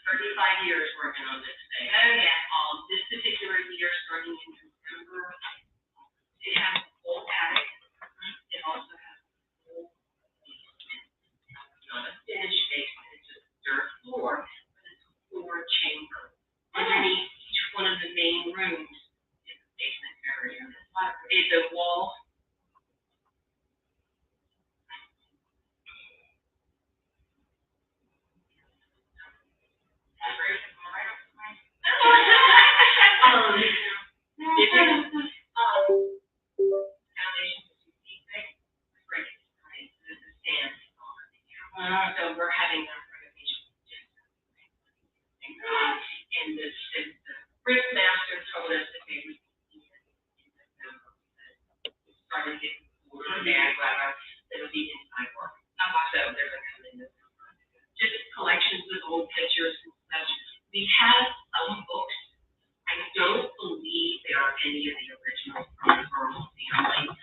[SPEAKER 2] 35 years working on this thing. Oh, yeah. This particular year, starting in November, it has a full attic. It also has a full basement. Not a finished basement, it's just a dirt floor, but it's a floor chamber. Underneath each one of the main rooms is a basement area. It's a wall. So we're having a renovation. And the brick master told us that they would be in November. Started getting bad weather, it would be inside work. So they're going to come in November. Just collections of old pictures and such. We have some books. I don't believe there are any of the originals from the Burrell family.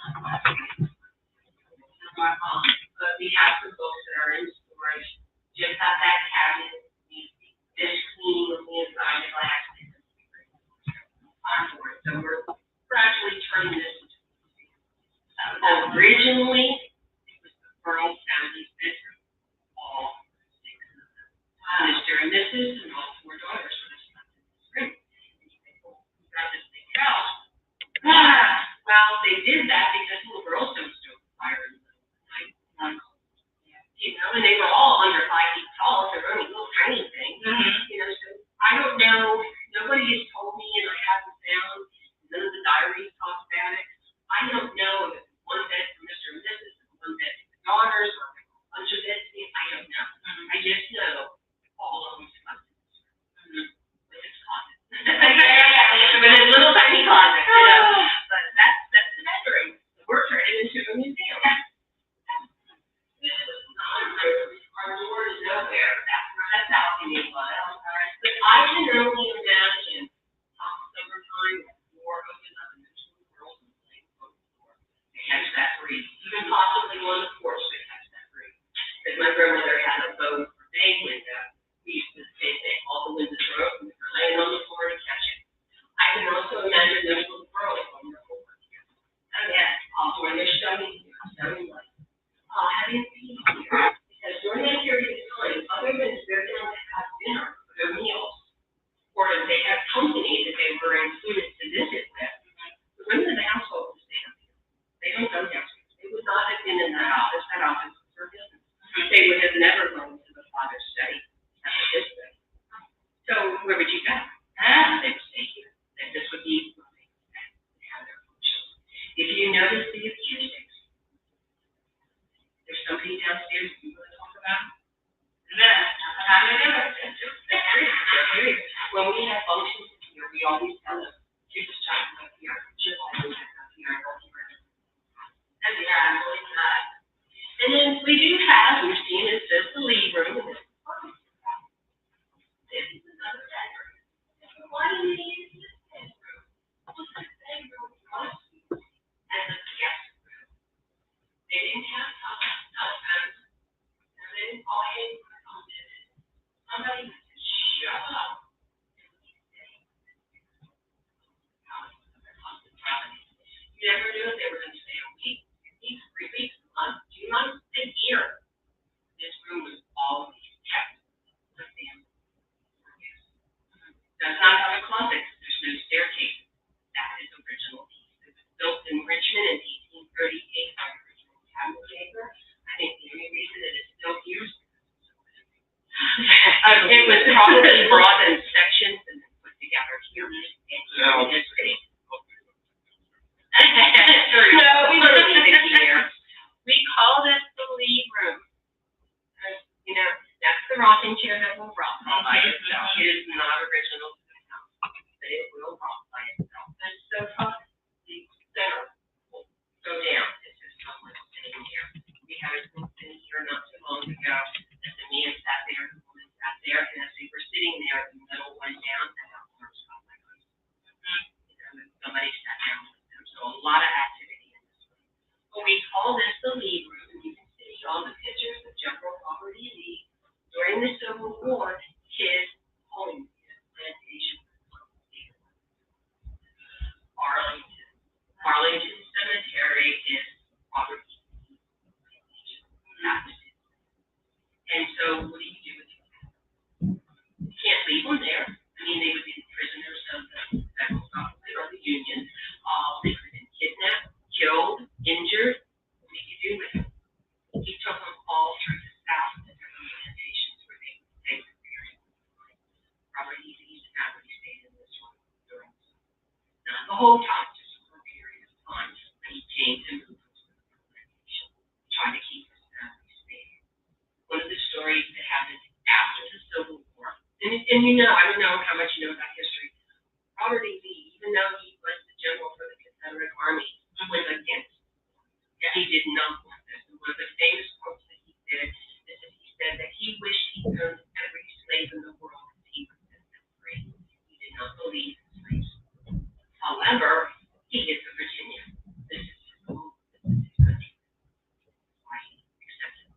[SPEAKER 2] But we have some books that are in storage. Just got that cabinet. This clean on the inside, the glass. So we're gradually turning this into a museum. Originally, it was the Burrell family's bedroom. All 6 of them. Mr. and Mrs. and all 4 daughters were just left in this room. We got this big house. Well, they did that because little girls don't stoke fire in the night. You know, and they were all under 5 feet tall, so they're only little tiny things. You know, so I don't know. Nobody has told me, and I haven't found. None of the diaries talk about it. I don't know if it's one bed for Mr. and Mrs. and one bed for the daughters, or a bunch of beds. I don't know. I just know all of them slept in this room with his closet. With his little tiny closet, you know. But that's the museum. This was not approved. Our door is nowhere. That's balcony was. But I can only imagine summertime, the door opens up and there's little girls and playing on the floor to catch that breeze. Even possibly on the porch to catch that breeze. Because my grandmother had a bow for bay window. We used to do the same thing. All the windows were open. They're laying on the floor to catch it. I can also imagine those little girls on their homework. Oh yeah, when they're studying like, have you seen here? Because during that period of time, other than they're going to have dinner for their meals, or if they have company that they were included to visit with, the women in the household would stay up here. They don't go downstairs. They would not have been in that office. That office was for business. They would have never gone to the father's study at his study. So where would you go? They would stay here. And this would be what they would have their function. If you notice the acoustics, there's somebody downstairs you want to talk about? When we have functions here, we always tell them, you're just talking up here, just always up here, and don't hear it. And yeah, I'm really not. And then we do have, we've seen it says the lead room, and it's perfect. This is another bedroom. Why do you use this bedroom? Well, this bedroom was as a guest room. They didn't have telephones. They didn't call anyone on it. Somebody would just show up. You never knew if they were going to stay a week, 2 weeks, 3 weeks, a month, 2 months, a year. This room was always kept with them. Does not have a closet. There's no staircase. That is original piece. It was built in Richmond in 1838 by original cabinet maker. I think the only reason it is still here is it was probably brought in sections and then put together here in history. No, we don't need it here. We call this the lead room. You know, that's the rocking chair that will rock by itself. It is not original to the house, but it will rock by itself. The sofa, the center will go down. It's just someone sitting here. We had a group in here not too long ago. And the man sat there, and the woman sat there, and as they were sitting there, the middle went down, and the arms got like this. Somebody sat down with them. So a lot of activity in this room. But we call this the lead room. You can see all the pictures of General Robert E. Lee during the Civil War. His home, his plantation, Arlington. Arlington Cemetery is Robert E. Lee plantation. That was it. And so, what do you do with your family? You can't leave them there. I mean, they would be prisoners of the federal government or the Union. They could have been kidnapped, killed, injured. What do you do with them? He took them all through the South to different plantations where they would stay for periods of time. Robert E. Lee's family stayed in this room during the summer. Not the whole time, just for a period of time. But he came to move to the plantation, trying to keep his family safe. One of the stories that happened after the Civil War, and you know, I don't know how much you know about history. Robert E. Lee, even though he was the general for the Confederate Army, was against. He did not want this. And one of the famous quotes that he did is that he said that he wished he owned every slave in the world because he would set them free. He did not believe in slaves. However, he is a Virginian. This is his home. This is his country. That's why he accepted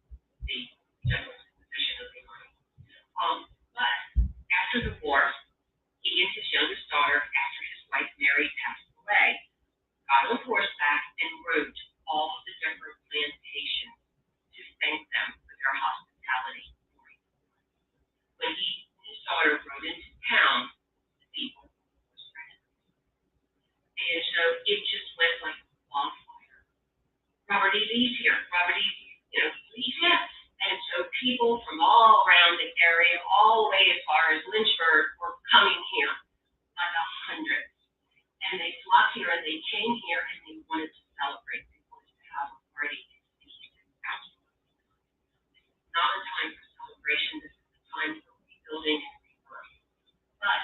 [SPEAKER 2] the general's position of the army. But after the war, he and his youngest daughter, after his wife Mary passed away, got on horseback and rode to all of the different plantations to thank them for their hospitality. When his daughter rode into town, the people were spreading. And so it just went like wildfire. Robert E. Lee's here. Robert E. Lee's here. And so people from all around the area, all the way as far as Lynchburg, were coming here by the hundreds. And they flocked here and they came here and they wanted to celebrate. They wanted to have a party. And he said, absolutely. It's not a time for celebration. This is a time for rebuilding and rebirth. But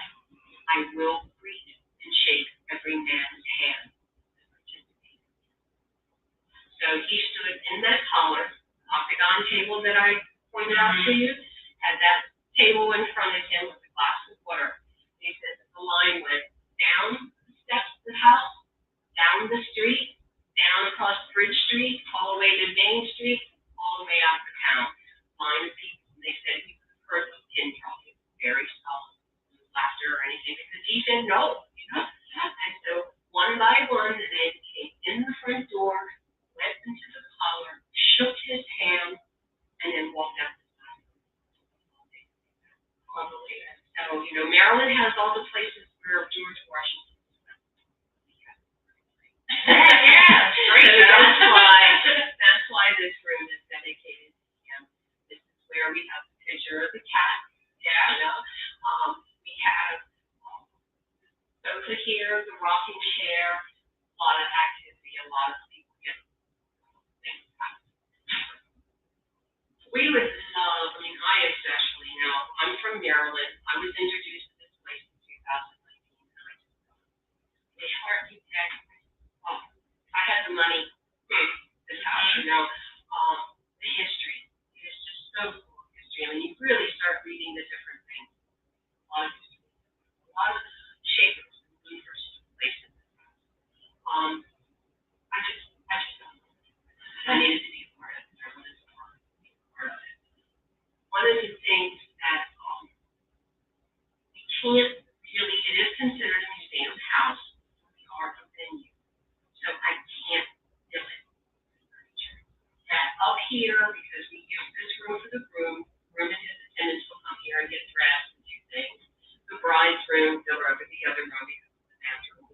[SPEAKER 2] I will greet and shake every man's hand. So he he stood in that collar, octagon table that I pointed out to you, had that table in front of him with a glass of water. And he said the line went down the steps of the house, down the street, down across Bridge Street, all the way to Main Street, all the way out to town. Line of people. And they said he heard the pin drop. It was very soft, no laughter or anything, because he said no, you know. And so one by one, the men came in the front door, went into the collar, shook his hand, and then walked out the side. Unbelievable. So, you know, Maryland has all the places where George Washington.
[SPEAKER 5] Yeah, great.
[SPEAKER 2] So that's why this room is dedicated to him. This is where we have the picture of the cat. Yeah. You know, we have sofa here, the rocking chair, a lot of activity, a lot of people get things done. We would love, I mean, I especially know, I'm from Maryland. I was introduced to this place in 2019. The architect, I had the money, this house, you know, the history is just so full of history. I mean, you really start reading the different things. A lot of history, a lot of shapers and movers took place in this house. I just don't know. I needed to be a part of it. I wanted to be a part of it. One of the things that we can't really, it is considered a museum house. We are a venue. So I can't fill it with furniture. That up here, because we use this room for the room and his attendants will come here and get dressed and do things. The bride's room, they'll go over the other room because of the bathroom.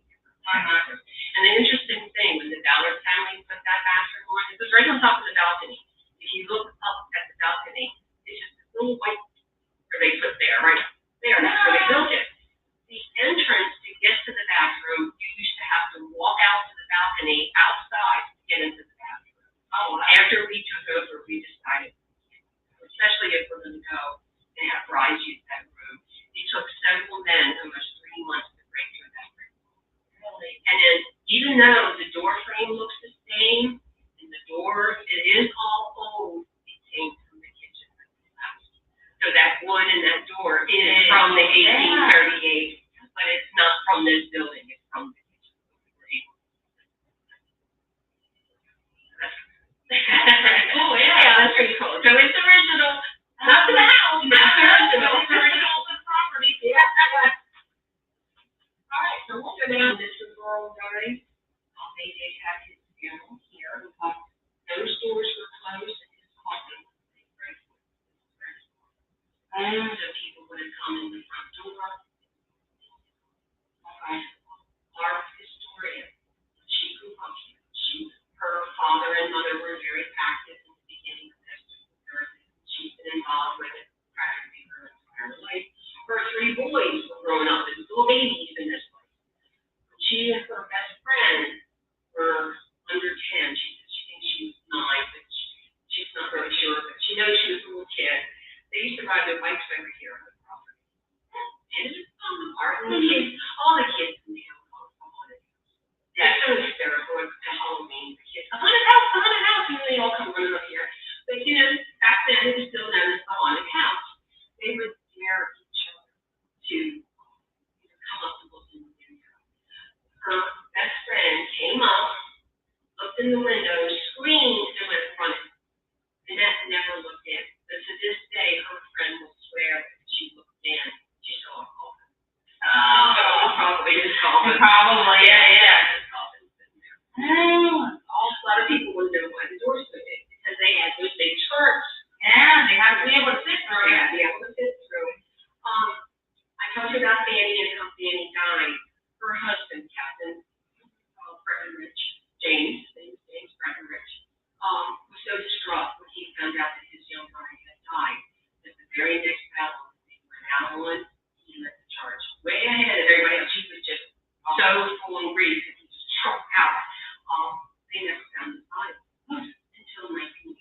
[SPEAKER 2] And the interesting thing, when the Ballard family put that bathroom on, it was right on top of the balcony. If you look up at the balcony, it's just this little white where they put there, right there, that's where they built it. The entrance to get to the bathroom, you used to have to walk out to the balcony outside to get into the bathroom. Oh, after we took over, we decided, especially if we're going to go and have brides use that room, it took several men almost 3 months to break through that room. Really? And then, even though the door frame looks the same, and the door, it is all old, it came from the kitchen. So that wood in that door is from the 1838. But it's not from this building, it's from the kitchen. Oh, yeah, that's pretty cool. So it's original, not to the house, but it's original. It's original to the property. Yeah. All right, so we'll go down this rural guy. They did have his funeral here. Those doors were closed and his coffin was very full. So people would have come in the front door. Our historian, she grew up here. Her father and mother were very active in the beginning of this. She's been involved with it practically her entire life. Her 3 boys were growing up as little babies in this place. She and her best friend were under 10. She said she thinks she was 9, but she's not really sure. But she knows she was a little kid. They used to ride their bikes over here on the property. And it was fun to park. And the kids, all the kids in the house. Yeah, it's so hysterical at Halloween. The kids, a haunted house, and they all come running up here. But you know, back then it was still known as the haunted house. They would dare each other to come up and look in the window. Her best friend came up, looked in the window, screamed, and went running. Annette never looked in, but to this day, her friend will swear that she looked in, she saw a coffin. Oh, probably his coffin. Probably, yeah. A lot of people wouldn't know why the doors were big because they had those big skirts. Yeah, they had to be able to fit through it. Yeah, be able to fit through it. I told you about Fanny and how Fanny died. Her husband, Captain Breckenridge, James Breckenridge, was so distraught when he found out that his young brother had died that the very next battle they went out on, he led the charge way ahead of everybody else. He was just so full of grief that he just choked out. They never found his body until 1985.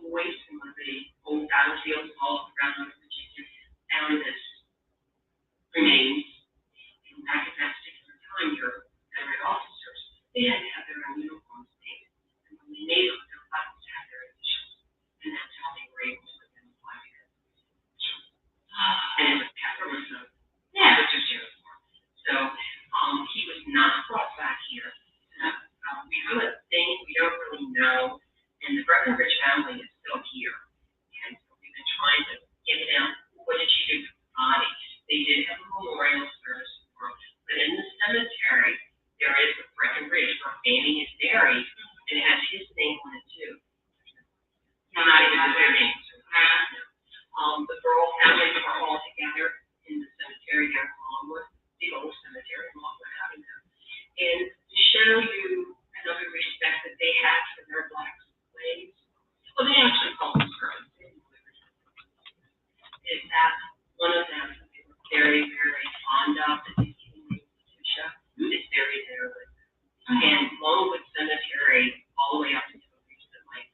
[SPEAKER 2] 2 boys from one of the old battlefields all around Virginia found this remains. And back at that particular time, your Confederate officers, they had to have their own uniforms made. Breckenridge family is still here. And so we've been trying to get them, what did you do for the body? They did have a memorial service for him. But in the cemetery, there is a Breckenridge where Fanny is buried, and it has his name on it too. Not even their names. The Burrell families are all together in the cemetery there in Longwood, the old cemetery in Longwood Avenue. And to show you another respect that they had for their black slaves, well, they actually called them girls. Is that one of them that they were very, very fond of, that they named Patricia, is buried there with them. And Longwood Cemetery, all the way up until recent, like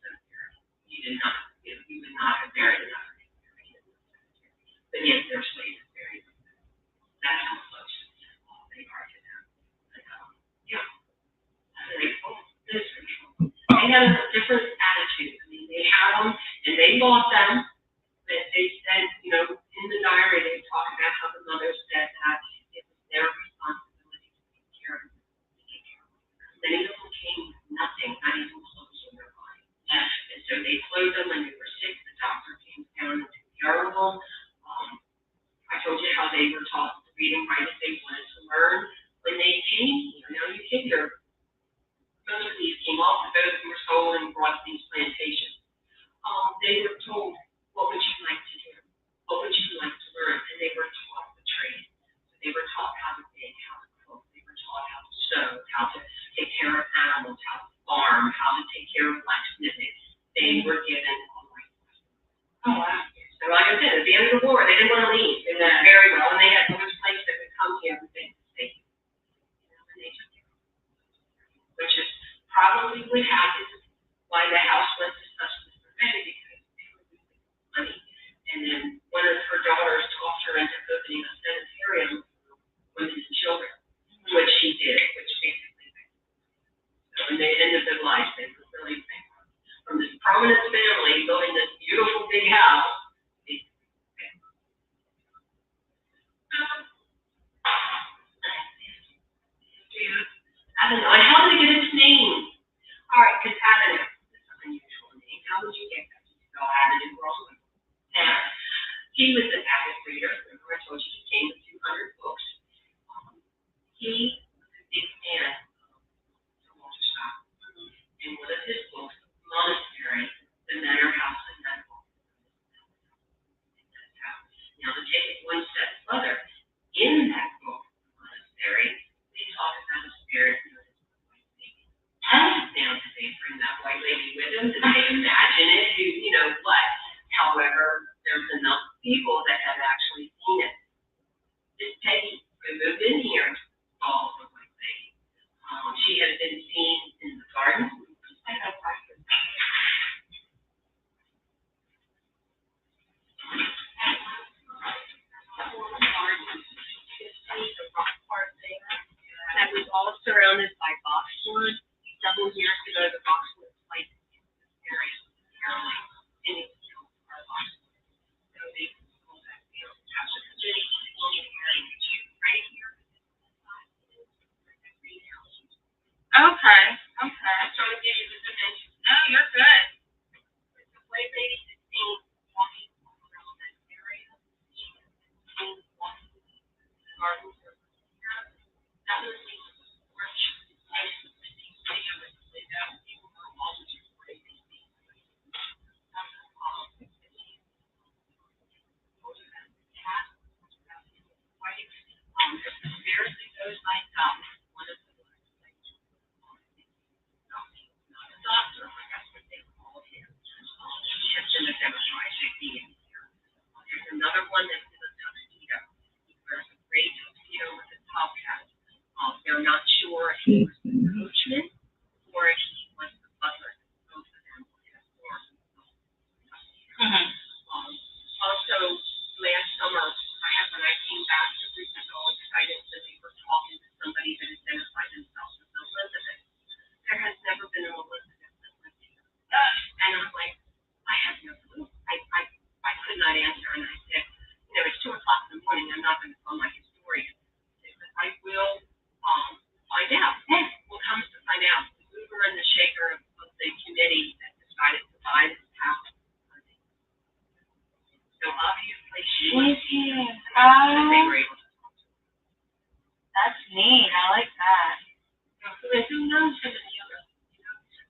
[SPEAKER 2] cemetery, you did not, you would not have buried another cemetery. But yet their slave is buried with them. That's how close they are to them. And, yeah, that's very cool. It is very cool. They had a different attitude. I mean, they had them and they bought them. But they said, you know, in the diary, they talk about how the mother said that it was their responsibility to take care of them. Many of them came with nothing, not even clothes on their body. And so they clothed them when they were sick. The doctor came down and took care of them. I told you how they were taught to read and write if they wanted to learn. When they came here, now you figure, most of these came off, those who were sold and brought to these plantations. They were told, what would you like to do? What would you like to learn? And they were taught the trade. So they were taught how to dig, how to cook. They were taught how to sew, how to take care of animals, how to farm, how to take care of blacksmithing. They were given all life lessons. Oh, wow. So like I said, at the end of the war, they didn't want to leave. They did very well, and they had other slaves that would come here and think they could. And they took care of them. Which is probably what happened, why the house went to such disarray, because they were losing money. And then one of her daughters talked her into opening a sanitarium for women and children, which she did, which basically, so in the end of their life, they were really bankrupt. From this prominent family building this beautiful big house, Avenel. And how did it get its name? All right, because Avenel is an unusual name. How did you get that? Did you spell Avenel wrong? Now, he was an avid reader. Remember I told you he came with 200 books. He was a big fan of Walter Scott. And one of his books, Monastery, the Manor House in that book. Now, to take it one step further, in that book, Monastery, they talk about a spirit known as the White Lady. Now, did they bring that White Lady with them? Did they imagine it? You know what? However, there's enough people that have actually seen it. Miss Peggy, who moved in here, saw the White Lady. She has been seen in the garden. That was all surrounded by boxwood. Several years ago, the boxwood placed in this area in its field are boxwood. So they call that field after the city right here. Okay. I'm trying to give you the dimensions. No, you're good. The White Lady is seen walking around that area. She is seen walking in the gardens. That was the rich place of the video that they got. People were always reporting these things. That's the problem. The spirit that goes like that, one of the ones not a doctor, but that's what they call him. He has been a demonstration being here. There's another one that's in a tuxedo. He wears a gray tuxedo with a top hat. They're not sure if he was the coachman or if he was the butler. Both of them wore tuxedos. Also, last summer, when I came back, the group was all excited that they were talking to somebody that identified themselves as Elizabeth. There has never been an Elizabeth that lived here. And I'm like, I have no clue. I could not answer. And I said, you know, it's 2:00 in the morning. I'm not going to call my historian. But I will find out. We'll come to find out. The mover and the shaker of the committee that decided to buy this house. So obviously she was, they were able to.
[SPEAKER 3] That's neat. I like that.
[SPEAKER 2] So who knows some of the other,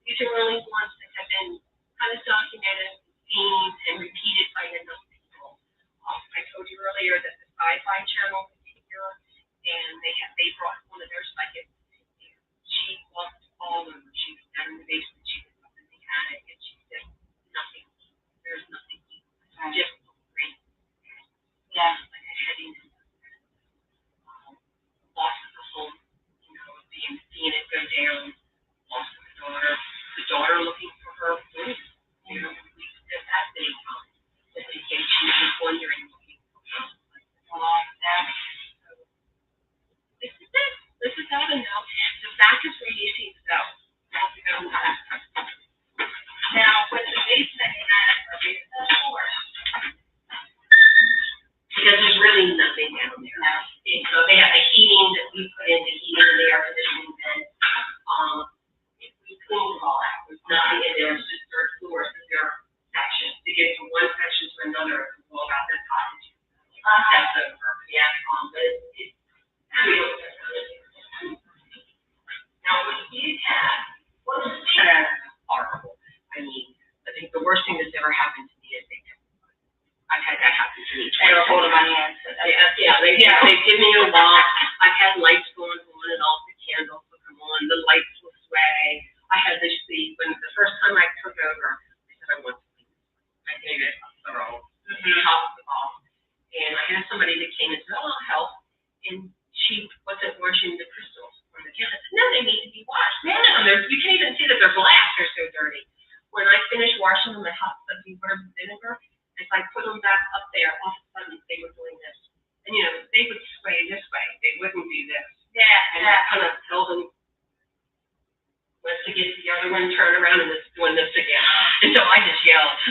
[SPEAKER 2] these are only ones that have been kind of documented, seen, and repeated by enough people. I told you earlier that the Sci-Fi Channel was here, and they brought one of their psychics. She walked all over. She was down in the basement. She was up in the attic, and she said, nothing. There's nothing. Just rain.
[SPEAKER 3] Yeah.
[SPEAKER 2] Like a heading. Loss of the home, seeing it go down, loss of the daughter looking for her food, at that same time, that they say she was just wondering, looking for her. So, this is it. This is Avenel. The back is where you see the cell. Now, when the basement had a floor, because there's really nothing down there. And so they have the heating that we put in, the heating and the air conditioning vent. We cleaned it all out. There's nothing in there. It's just dirt floors. There are sections. To get from one section to another, it's all about this cottage. That's over. Yeah. But it's real. Now, what you have, well, it's horrible. I mean, I think the worst thing that's ever happened to me is I've had that happen to me.
[SPEAKER 3] They were holding my hand.
[SPEAKER 2] They give me a lock. I've had lights going on and off, the candles will come on, the lights will sway. I had this sleep, when the first time I took over, I said I want to sleep. I gave it a thorough top to bottom. And I had somebody that came and said, oh, I'll help. And she wasn't washing the crystals on the candles. I said, no, they need to be washed. Man, you can't even see that they're black, they're so dirty. When I finished washing them, I hot soapy water with vinegar. If I put them back up there, all of a sudden they were doing this. And they would sway this way. They wouldn't do this. And I kind of held them. Went to get the other one, turn around, and it's doing this again. And so I just yelled, she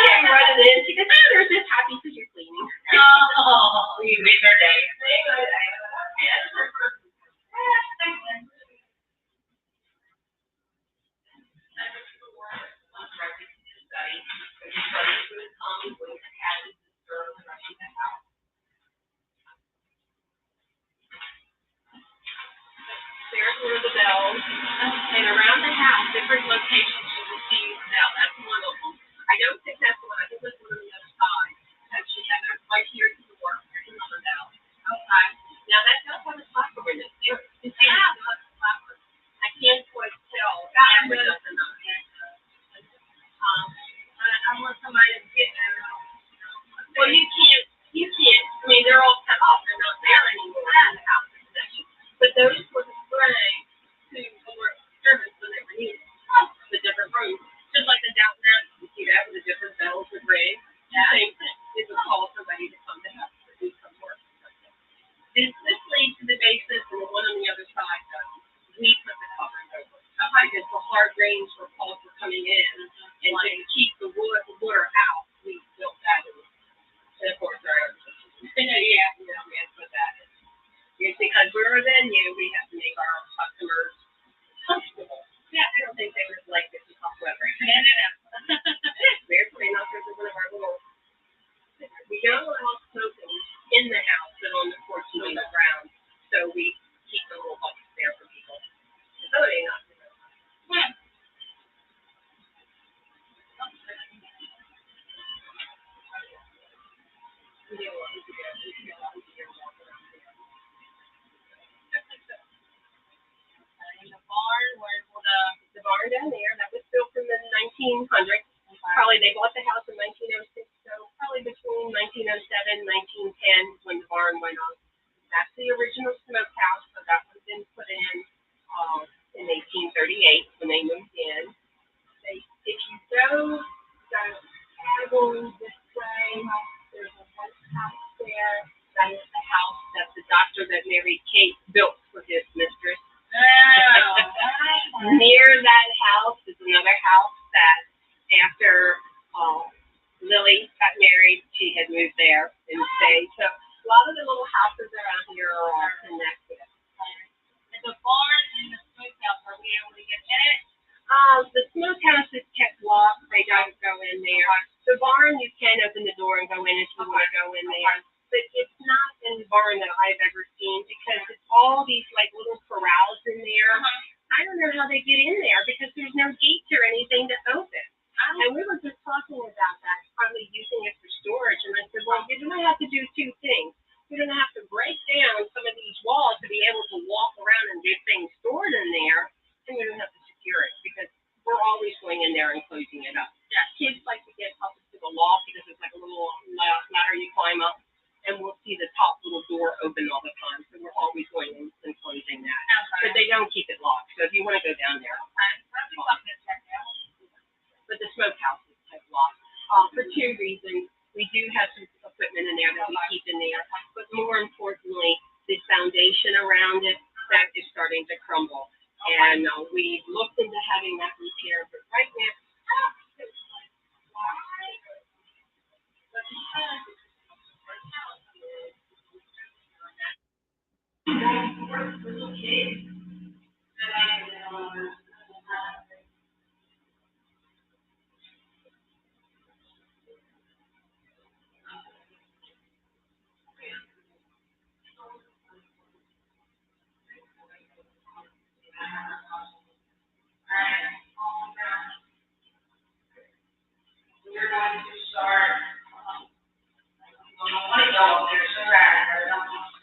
[SPEAKER 2] came running in. She goes, oh, they're just happy because you're cleaning.
[SPEAKER 3] Oh, you made their day.
[SPEAKER 2] There's where the bells, and around the house, different locations you will see the bell. That's one of them. I don't think that's the one. I think that's one on the other side. So she had it right here at the door. There's another bell. Okay. Now that does have a clapper in it. You see it has a clapper. I can't quite tell. I want somebody to get there. Well, you can't. I mean, they're all cut off. They're not there anymore in the house. But those were the spray to alert servants when they were needed. The different rooms. Just like the Downton Abbey, you see that with the different bells would ring. Same thing. It would call somebody to come to help or do some work. This leads to the basement, and the one on the other side does. We put the covers over. Because the hard rains were also coming in. And to keep the water out, we built that in. And of course, we had put that in. It's because we're a venue, we have to make our customers comfortable. Yeah, I don't think they would like this in hot weather. No. We're putting up with one of our little. We don't allow smoking in the house, but on the porch and on the ground. So we keep the little buckets there for people. So they not. Yeah. The barn down there, that was built in the 1900s. Probably they bought the house in 1906, so probably between 1907 and 1910 when the barn went on. That's the original smokehouse, so that would have been put in 1838 when they moved in. If you go traveling this way, there's a white house there. That is the house that the doctor that Mary Kate built for his mistress. Near that house is another house that after Lily got married, she had moved there and stayed. So a lot of the little houses around here are all connected.
[SPEAKER 3] And the barn and the smokehouse, are we able to get in it?
[SPEAKER 2] The smokehouse is kept locked. They don't go in there. The barn, you can open the door and go in if you want to go in there. But it's not in the barn that I've ever seen because it's all these like little corrals in there. I don't know how they get in there because there's no gates or anything to open. And we were just talking about that, probably using it for storage. And I said, well, you're going to have to do two things. You're going to have to break down some of these walls to be able to walk around and get things stored in there. And you're going to have to secure it because we're always going in there and closing it up. Yeah, kids like to get up to the loft because it's like a little ladder you climb up. And we'll see the top little door open all the time. So we're always going in and closing that. But they don't keep it locked. So if you want to go down there. But the smokehouse is kept locked for two reasons. We do have some equipment in there that we keep in there, but more importantly, the foundation around it that is starting to crumble. And we looked into having that repaired, but right now. We're going to start. I want to go up there so bad. I don't want to.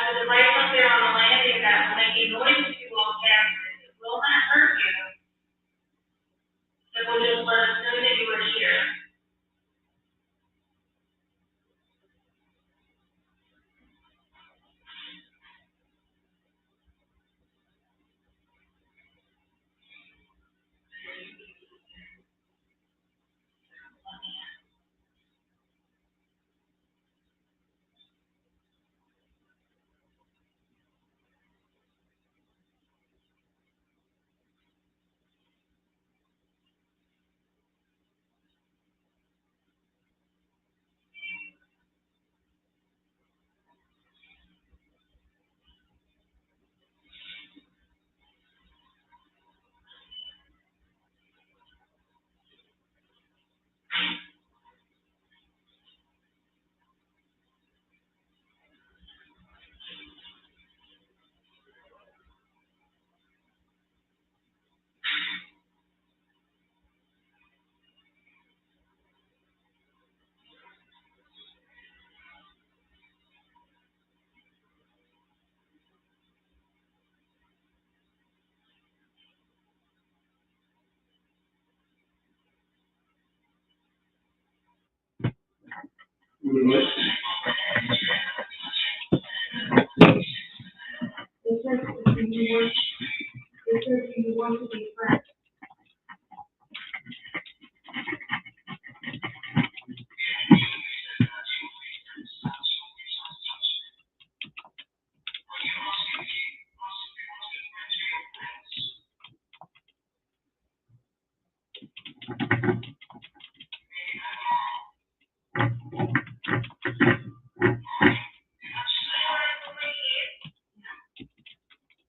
[SPEAKER 2] the device up there on the landing that will make a noise if you walk past it. It will not hurt you. It will just let us know that you are here.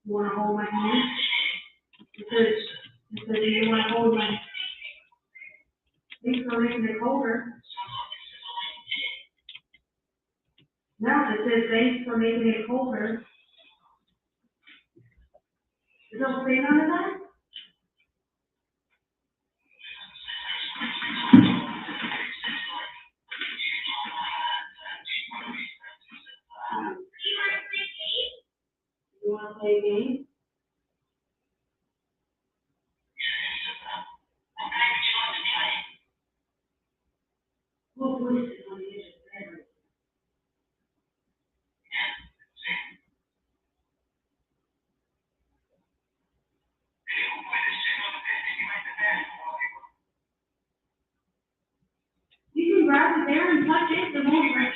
[SPEAKER 2] You wanna hold my hand? It says you wanna hold my, thanks for making it colder. No, it says thanks for making it colder. Is that say none of that? You wanna play a game? What voice is on the edge of the bed? You can grab it there and touch it, it won't hurt.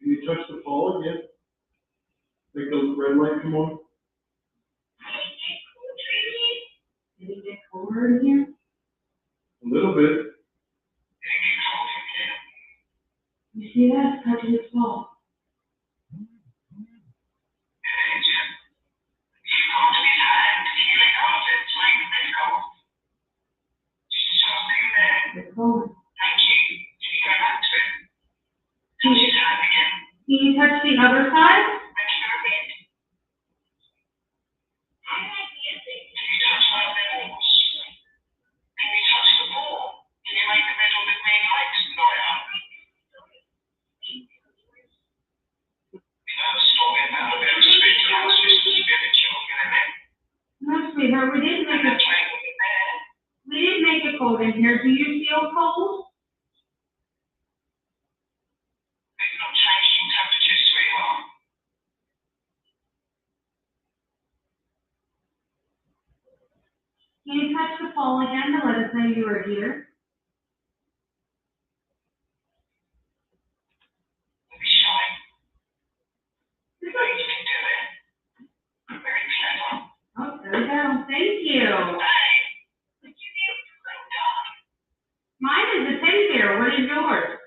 [SPEAKER 1] Can you touch the ball again? Make the red light come on?
[SPEAKER 2] Did it get colder in here?
[SPEAKER 1] A little bit.
[SPEAKER 2] You see that? Touching his ball. It's cold. Can you touch the other side? No, sweetheart, we didn't make it cold in here. Do you feel cold? Can you touch the ball again to let us know you are here? Oh, there we go. Thank you. Mine is a teddy bear. What is yours?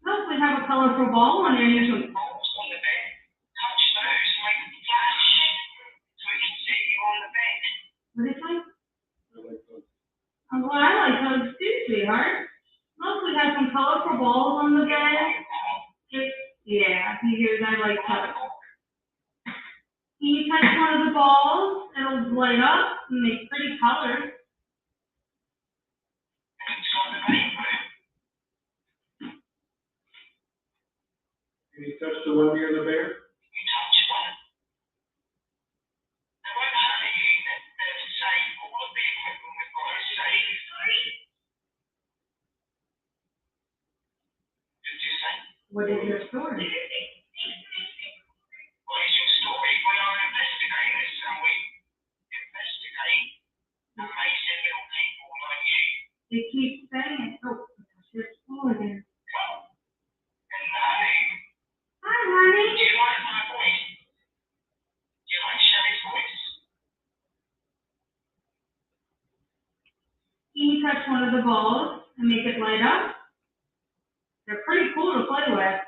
[SPEAKER 2] Look, we have a color
[SPEAKER 3] colorful ball on there, and there's a
[SPEAKER 2] balls on the bed. Touch those, make them flash, so we can see you on the bed.
[SPEAKER 3] what is it?
[SPEAKER 1] I like those.
[SPEAKER 3] Oh, well, I like those too, sweetheart. Look, we have some colorful balls on the bed. Yeah, I like those. Can you touch one of the balls? It'll light up and make pretty colors.
[SPEAKER 2] It's got the rainbow.
[SPEAKER 1] Can you touch the one near the bear?
[SPEAKER 2] You touch one. They won't hurt you. They're safe. All of the equipment we've got is safe. Did you say?
[SPEAKER 3] What is your story?
[SPEAKER 2] What is your story? We are investigators and we investigate amazing little people like you.
[SPEAKER 3] They keep saying, oh, there's Paul again.
[SPEAKER 2] Hello.
[SPEAKER 3] Hi, honey.
[SPEAKER 2] Do you like my voice? Do you like Shelly's voice?
[SPEAKER 3] Can you touch one of the balls and make it light up? They're pretty cool to play with.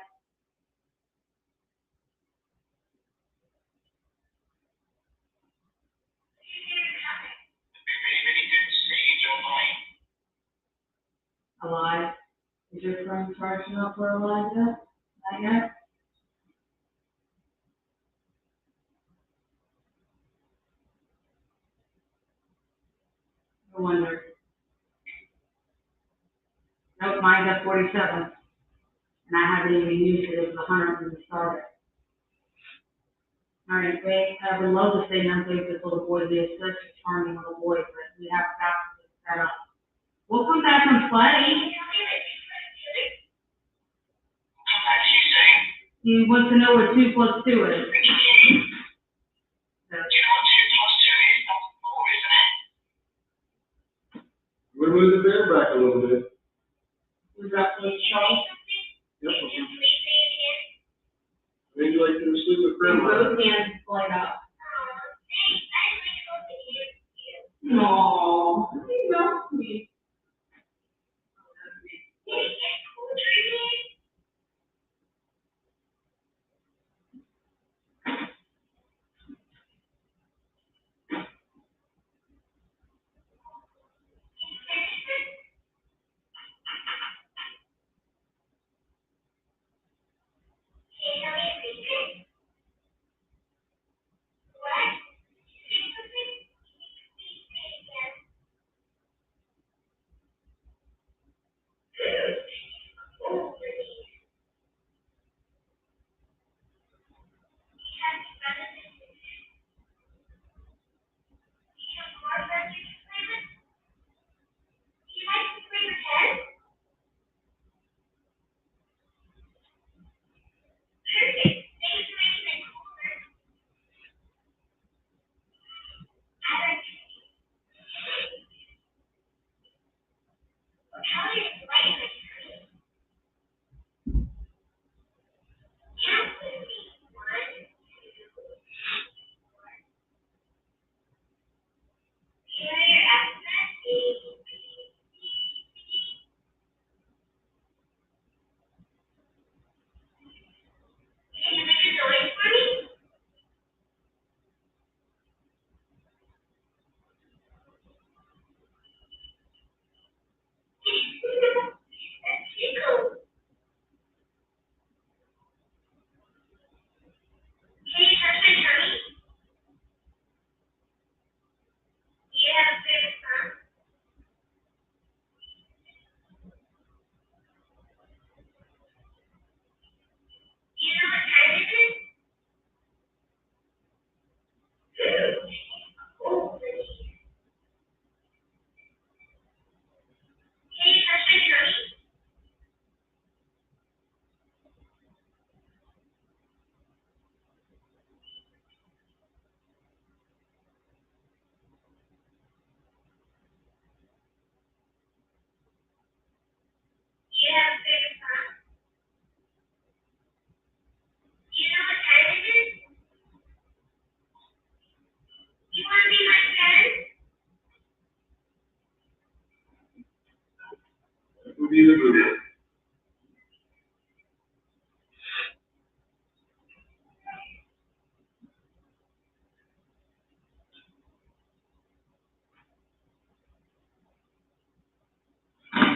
[SPEAKER 2] It'd be really, really good to see you, John.
[SPEAKER 3] Alive. Is your friend charging up for alive yet? Not yet? No wonder. Nope, mine's at 47. And I haven't even used it. It was 100 when we started. All right, Faye, I would love to say nothing to this little boy. He is such a charming little boy, but we have got to get that up. We'll come back and play.
[SPEAKER 2] Come back to you soon.
[SPEAKER 3] He wants to know what 2 plus 2 is.
[SPEAKER 2] Do you know what 2 plus 2 is? That's 4, isn't it?
[SPEAKER 1] We'll move the bear back a little bit.
[SPEAKER 3] Who's up for the show?
[SPEAKER 1] Yep. Maybe you like to sleep with grandma.
[SPEAKER 3] Both hands light up. No, you love me.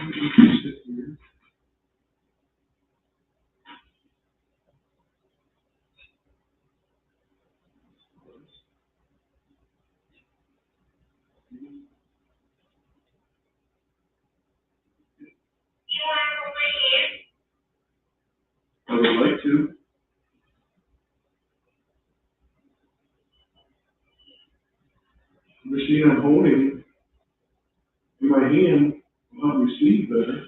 [SPEAKER 1] I would like to. The machine I'm holding in my hand will help me see better.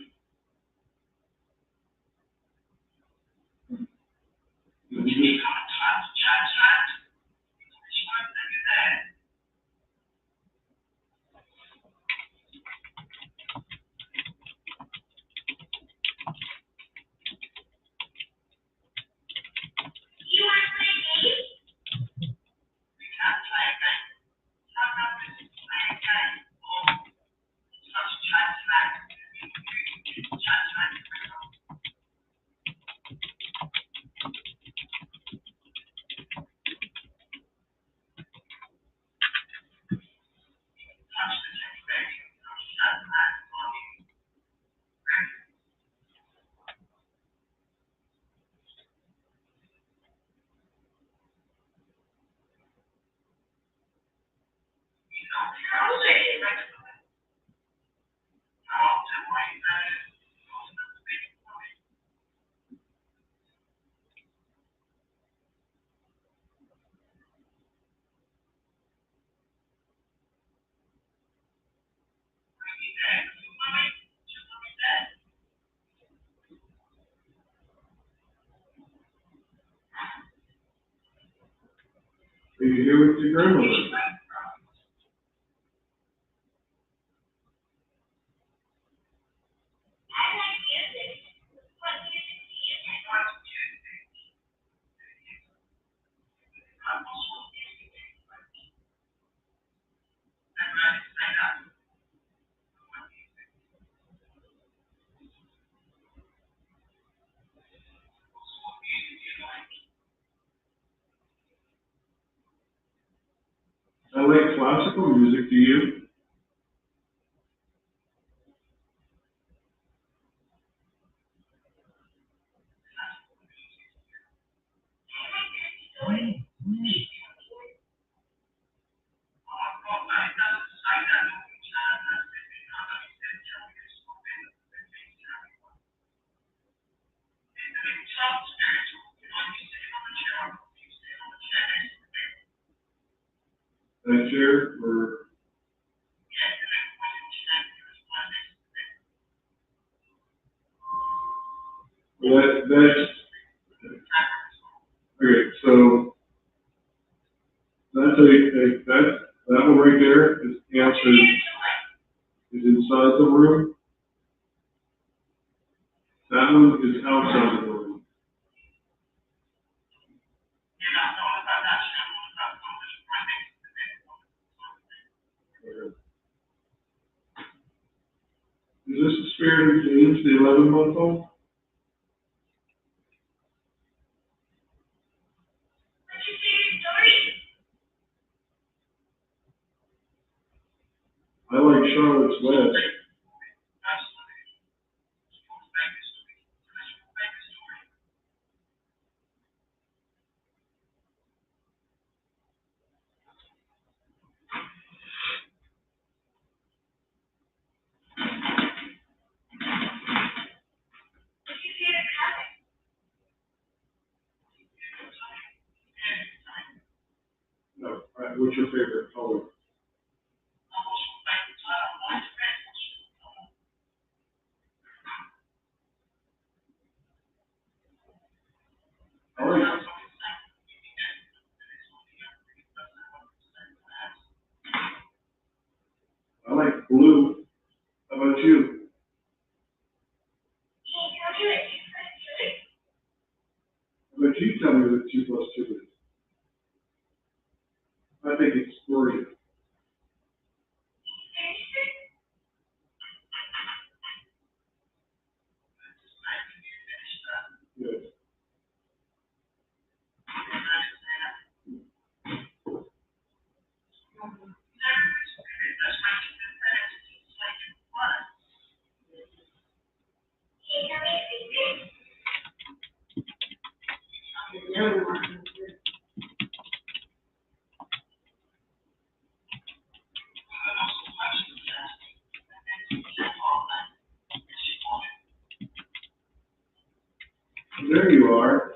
[SPEAKER 1] Are you here with your grandmother? I like classical music, do you? That chair, or? That's, okay, so that's that one right there is is inside the room. That one is outside the room. Okay. Is this the spirit of James, the 11-month-old? I like Charlotte's Web. No, what's your favorite color? I like, I like blue. How about you? How about you tell me what 2 plus 2 is? I think it's 3. Good.
[SPEAKER 3] Yeah, we want to.
[SPEAKER 1] There you are.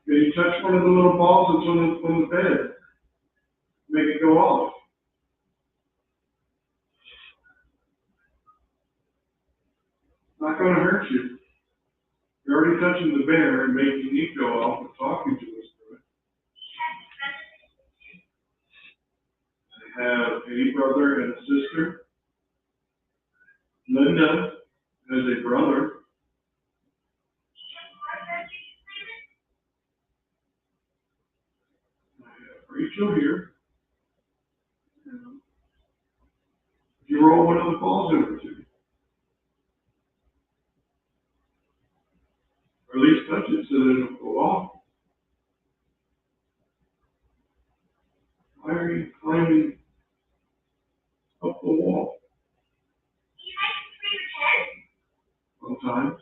[SPEAKER 1] Can you touch one of the little balls that's on the bed? Make it go off. Not gonna hurt you. You're already touching the bear and making it go off and talking to us through it. I have a brother and a sister. Linda has a brother. I have Rachel here. If you roll one of the balls over to me, or at least touch it so that it'll go off. Why are you climbing up the wall? Sometimes.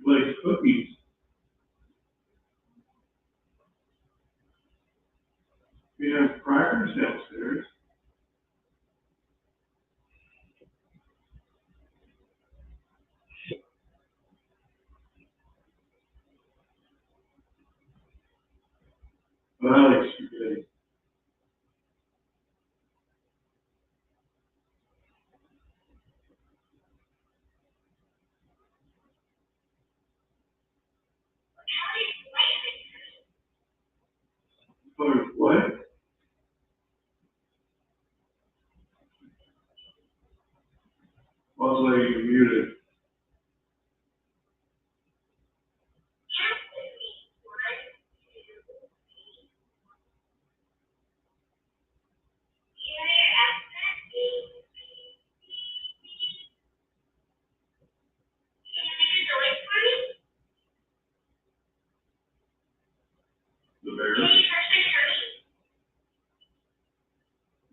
[SPEAKER 1] Like cookies. We have crackers downstairs. But I like spaghetti. What? Also, you muted. The bear.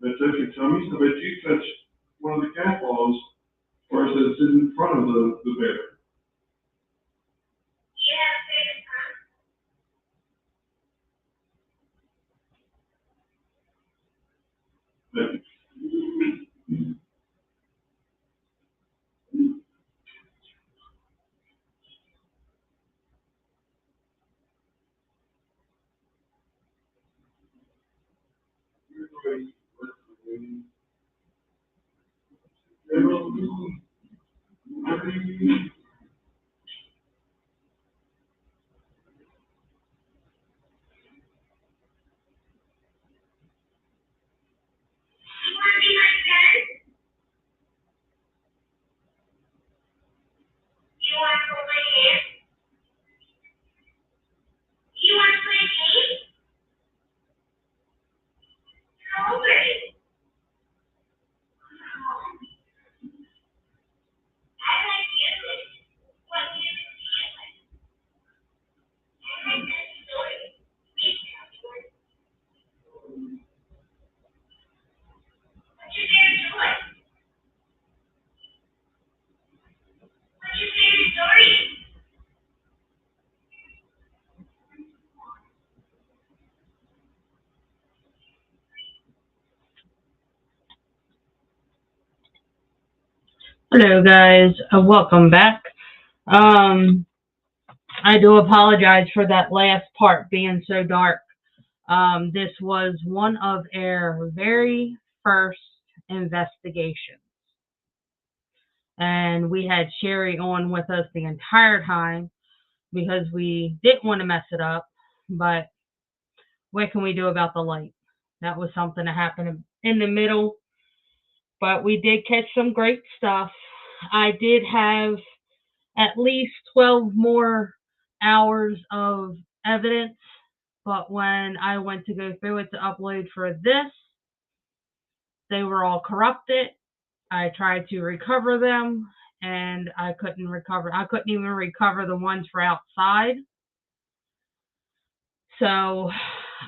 [SPEAKER 1] But touch your tummy, so that you touch one of the cat balls, or is it in front of the bear? But,
[SPEAKER 3] Hello guys, welcome back. I do apologize for that last part being so dark. This was one of our very first investigations. And we had Sherry on with us the entire time because we didn't want to mess it up. But what can we do about the light? That was something that happened in the middle, but we did catch some great stuff. I did have at least 12 more hours of evidence, but when I went to go through it to upload for this, they were all corrupted. I tried to recover them, and I couldn't even recover the ones for outside. So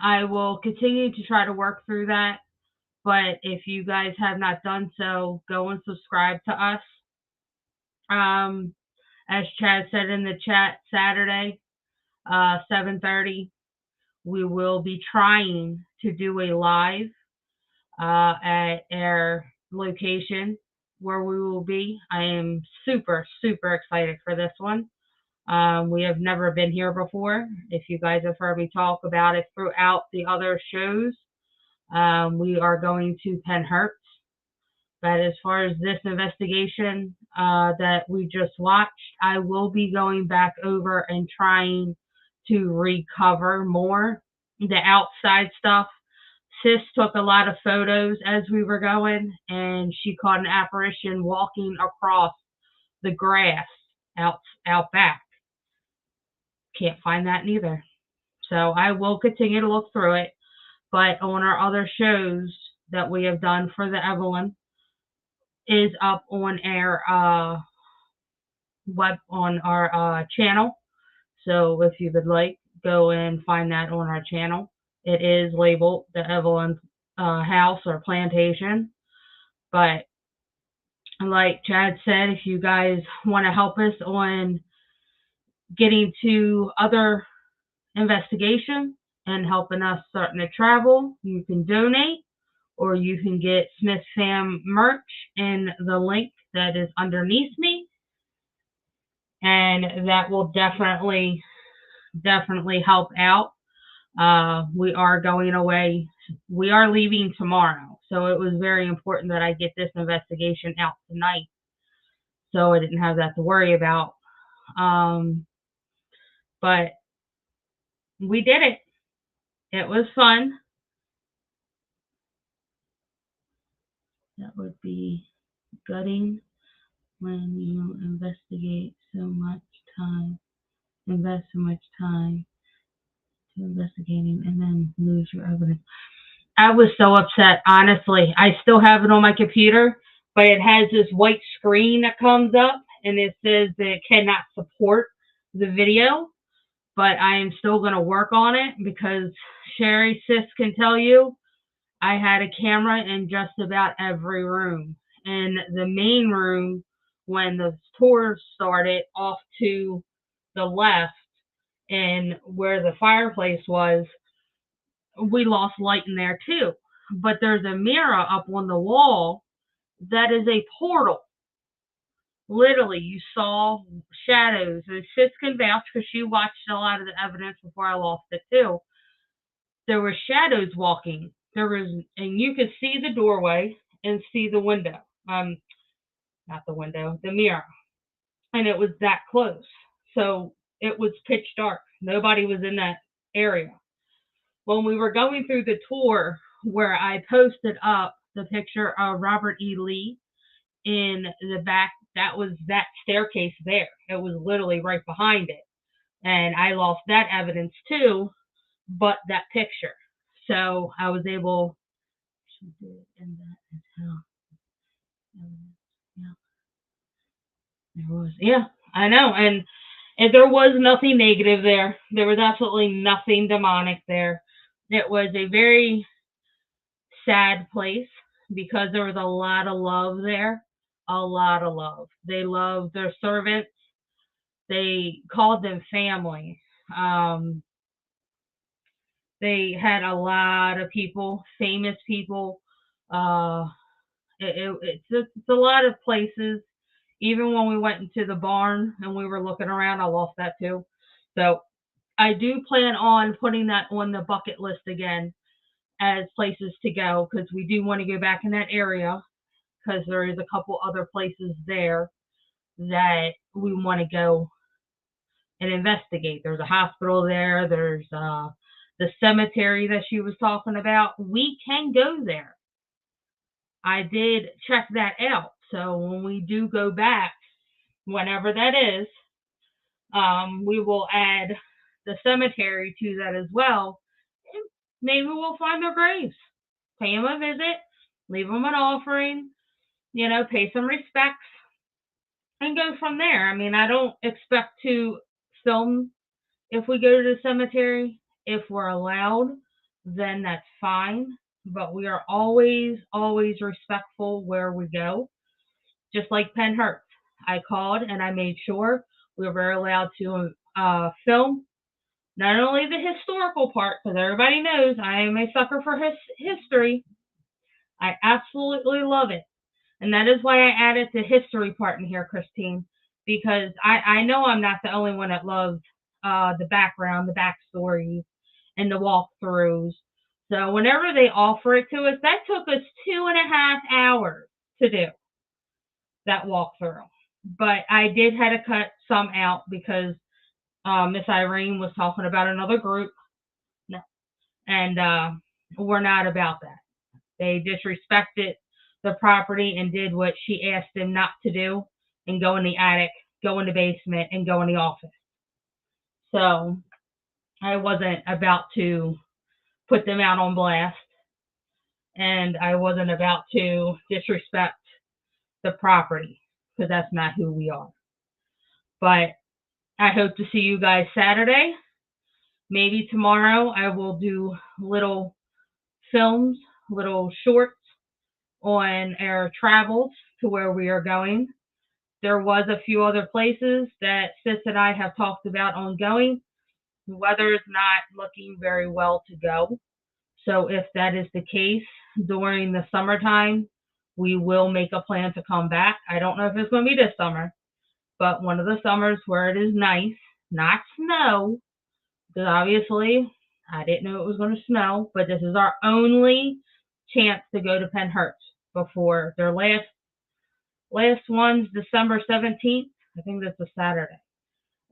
[SPEAKER 3] I will continue to try to work through that. But if you guys have not done so, go and subscribe to us. As Chad said in the chat, Saturday, 7:30, we will be trying to do a live at our location where we will be. I am super, super excited for this one. We have never been here before. If you guys have heard me talk about it throughout the other shows, we are going to Penhurst. But as far as this investigation that we just watched, I will be going back over and trying to recover more. The outside stuff, Sis took a lot of photos as we were going, and she caught an apparition walking across the grass out back. Can't find that neither. So I will continue to look through it. But on our other shows that we have done for the Evelyn is up on our channel. So if you would like, go and find that on our channel. It is labeled the Avenel House or Plantation. But like Chad said, if you guys want to help us on getting to other investigations and helping us starting to travel, you can donate, or you can get Smith Fam merch in the link that is underneath me. And that will definitely help out. We are going away. We are leaving tomorrow. So it was very important that I get this investigation out tonight, so I didn't have that to worry about. But we did it. It was fun. That would be gutting when you invest so much time to investigating and then lose your evidence. I was so upset, honestly. I still have it on my computer, but it has this white screen that comes up, and it says that it cannot support the video. But I am still going to work on it because Sherry, Sis can tell you, I had a camera in just about every room. In the main room, when the tour started, off to the left and where the fireplace was, we lost light in there too. But there's a mirror up on the wall that is a portal. Literally, you saw shadows. And Sis can vouch because she watched a lot of the evidence before I lost it too. There were shadows walking. And you could see the doorway and see the window. Not the window, the mirror. And it was that close. So it was pitch dark. Nobody was in that area. When we were going through the tour, where I posted up the picture of Robert E. Lee in the back, that was that staircase there. It was literally right behind it. And I lost that evidence too, but that picture. So I was able to do it in that as hell. Yeah, I know. And there was nothing negative there. There was absolutely nothing demonic there. It was a very sad place because there was a lot of love there. A lot of love. They loved their servants. They called them family. They had a lot of people, famous people. It's a lot of places. Even when we went into the barn and we were looking around, I lost that too. So I do plan on putting that on the bucket list again as places to go, because we do want to go back in that area, because there is a couple other places there that we want to go and investigate. There's a hospital there. There's the cemetery that she was talking about. We can go there. I did check that out. So when we do go back, whenever that is, we will add the cemetery to that as well. Maybe we'll find their graves, pay them a visit, leave them an offering, pay some respects, and go from there. I mean, I don't expect to film if we go to the cemetery. If we're allowed, then that's fine. But we are always, always respectful where we go. Just like Penhurst. I called and I made sure we were allowed to film not only the historical part, because everybody knows I am a sucker for history. I absolutely love it. And that is why I added the history part in here, Christine, because I know I'm not the only one that loves the background, the backstories, and the walkthroughs. So whenever they offer it to us, that took us 2.5 hours to do that walkthrough. But I did have to cut some out because Miss Irene was talking about another group, and we're not about that. They disrespected the property and did what she asked them not to do, and go in the attic, go in the basement, and go in the office. So I wasn't about to put them out on blast, and I wasn't about to disrespect the property, because that's not who we are. But I hope to see you guys Saturday. Maybe tomorrow I will do little films, little shorts on our travels to where we are going. There was a few other places that Sis and I have talked about on going. The weather is not looking very well to go. So if that is the case during the summertime, we will make a plan to come back. I don't know if it's going to be this summer, but one of the summers where it is nice, not snow, because obviously I didn't know it was going to snow, but this is our only chance to go to Penhurst before their last one's December 17th. I think that's a Saturday.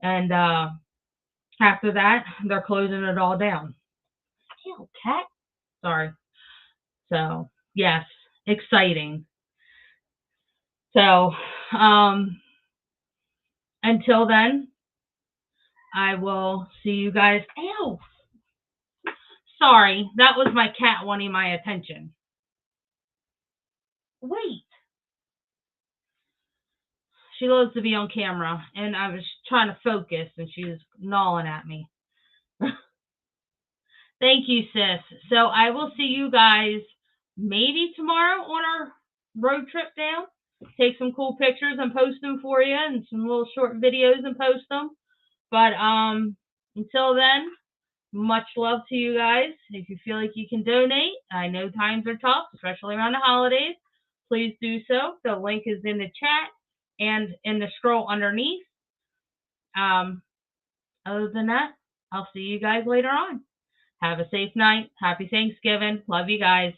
[SPEAKER 3] And after that, they're closing it all down. Ew, cat. Sorry. So, yes, exciting. So, until then, I will see you guys. Ew. Sorry, that was my cat wanting my attention. Wait. She loves to be on camera, and I was trying to focus, and she was gnawing at me. Thank you, sis. So I will see you guys maybe tomorrow on our road trip down. Take some cool pictures and post them for you, and some little short videos and post them. But until then, much love to you guys. If you feel like you can donate, I know times are tough, especially around the holidays. Please do so. The link is in the chat and in the scroll underneath. Other than that, I'll see you guys later on. Have a safe night. Happy Thanksgiving. Love you guys.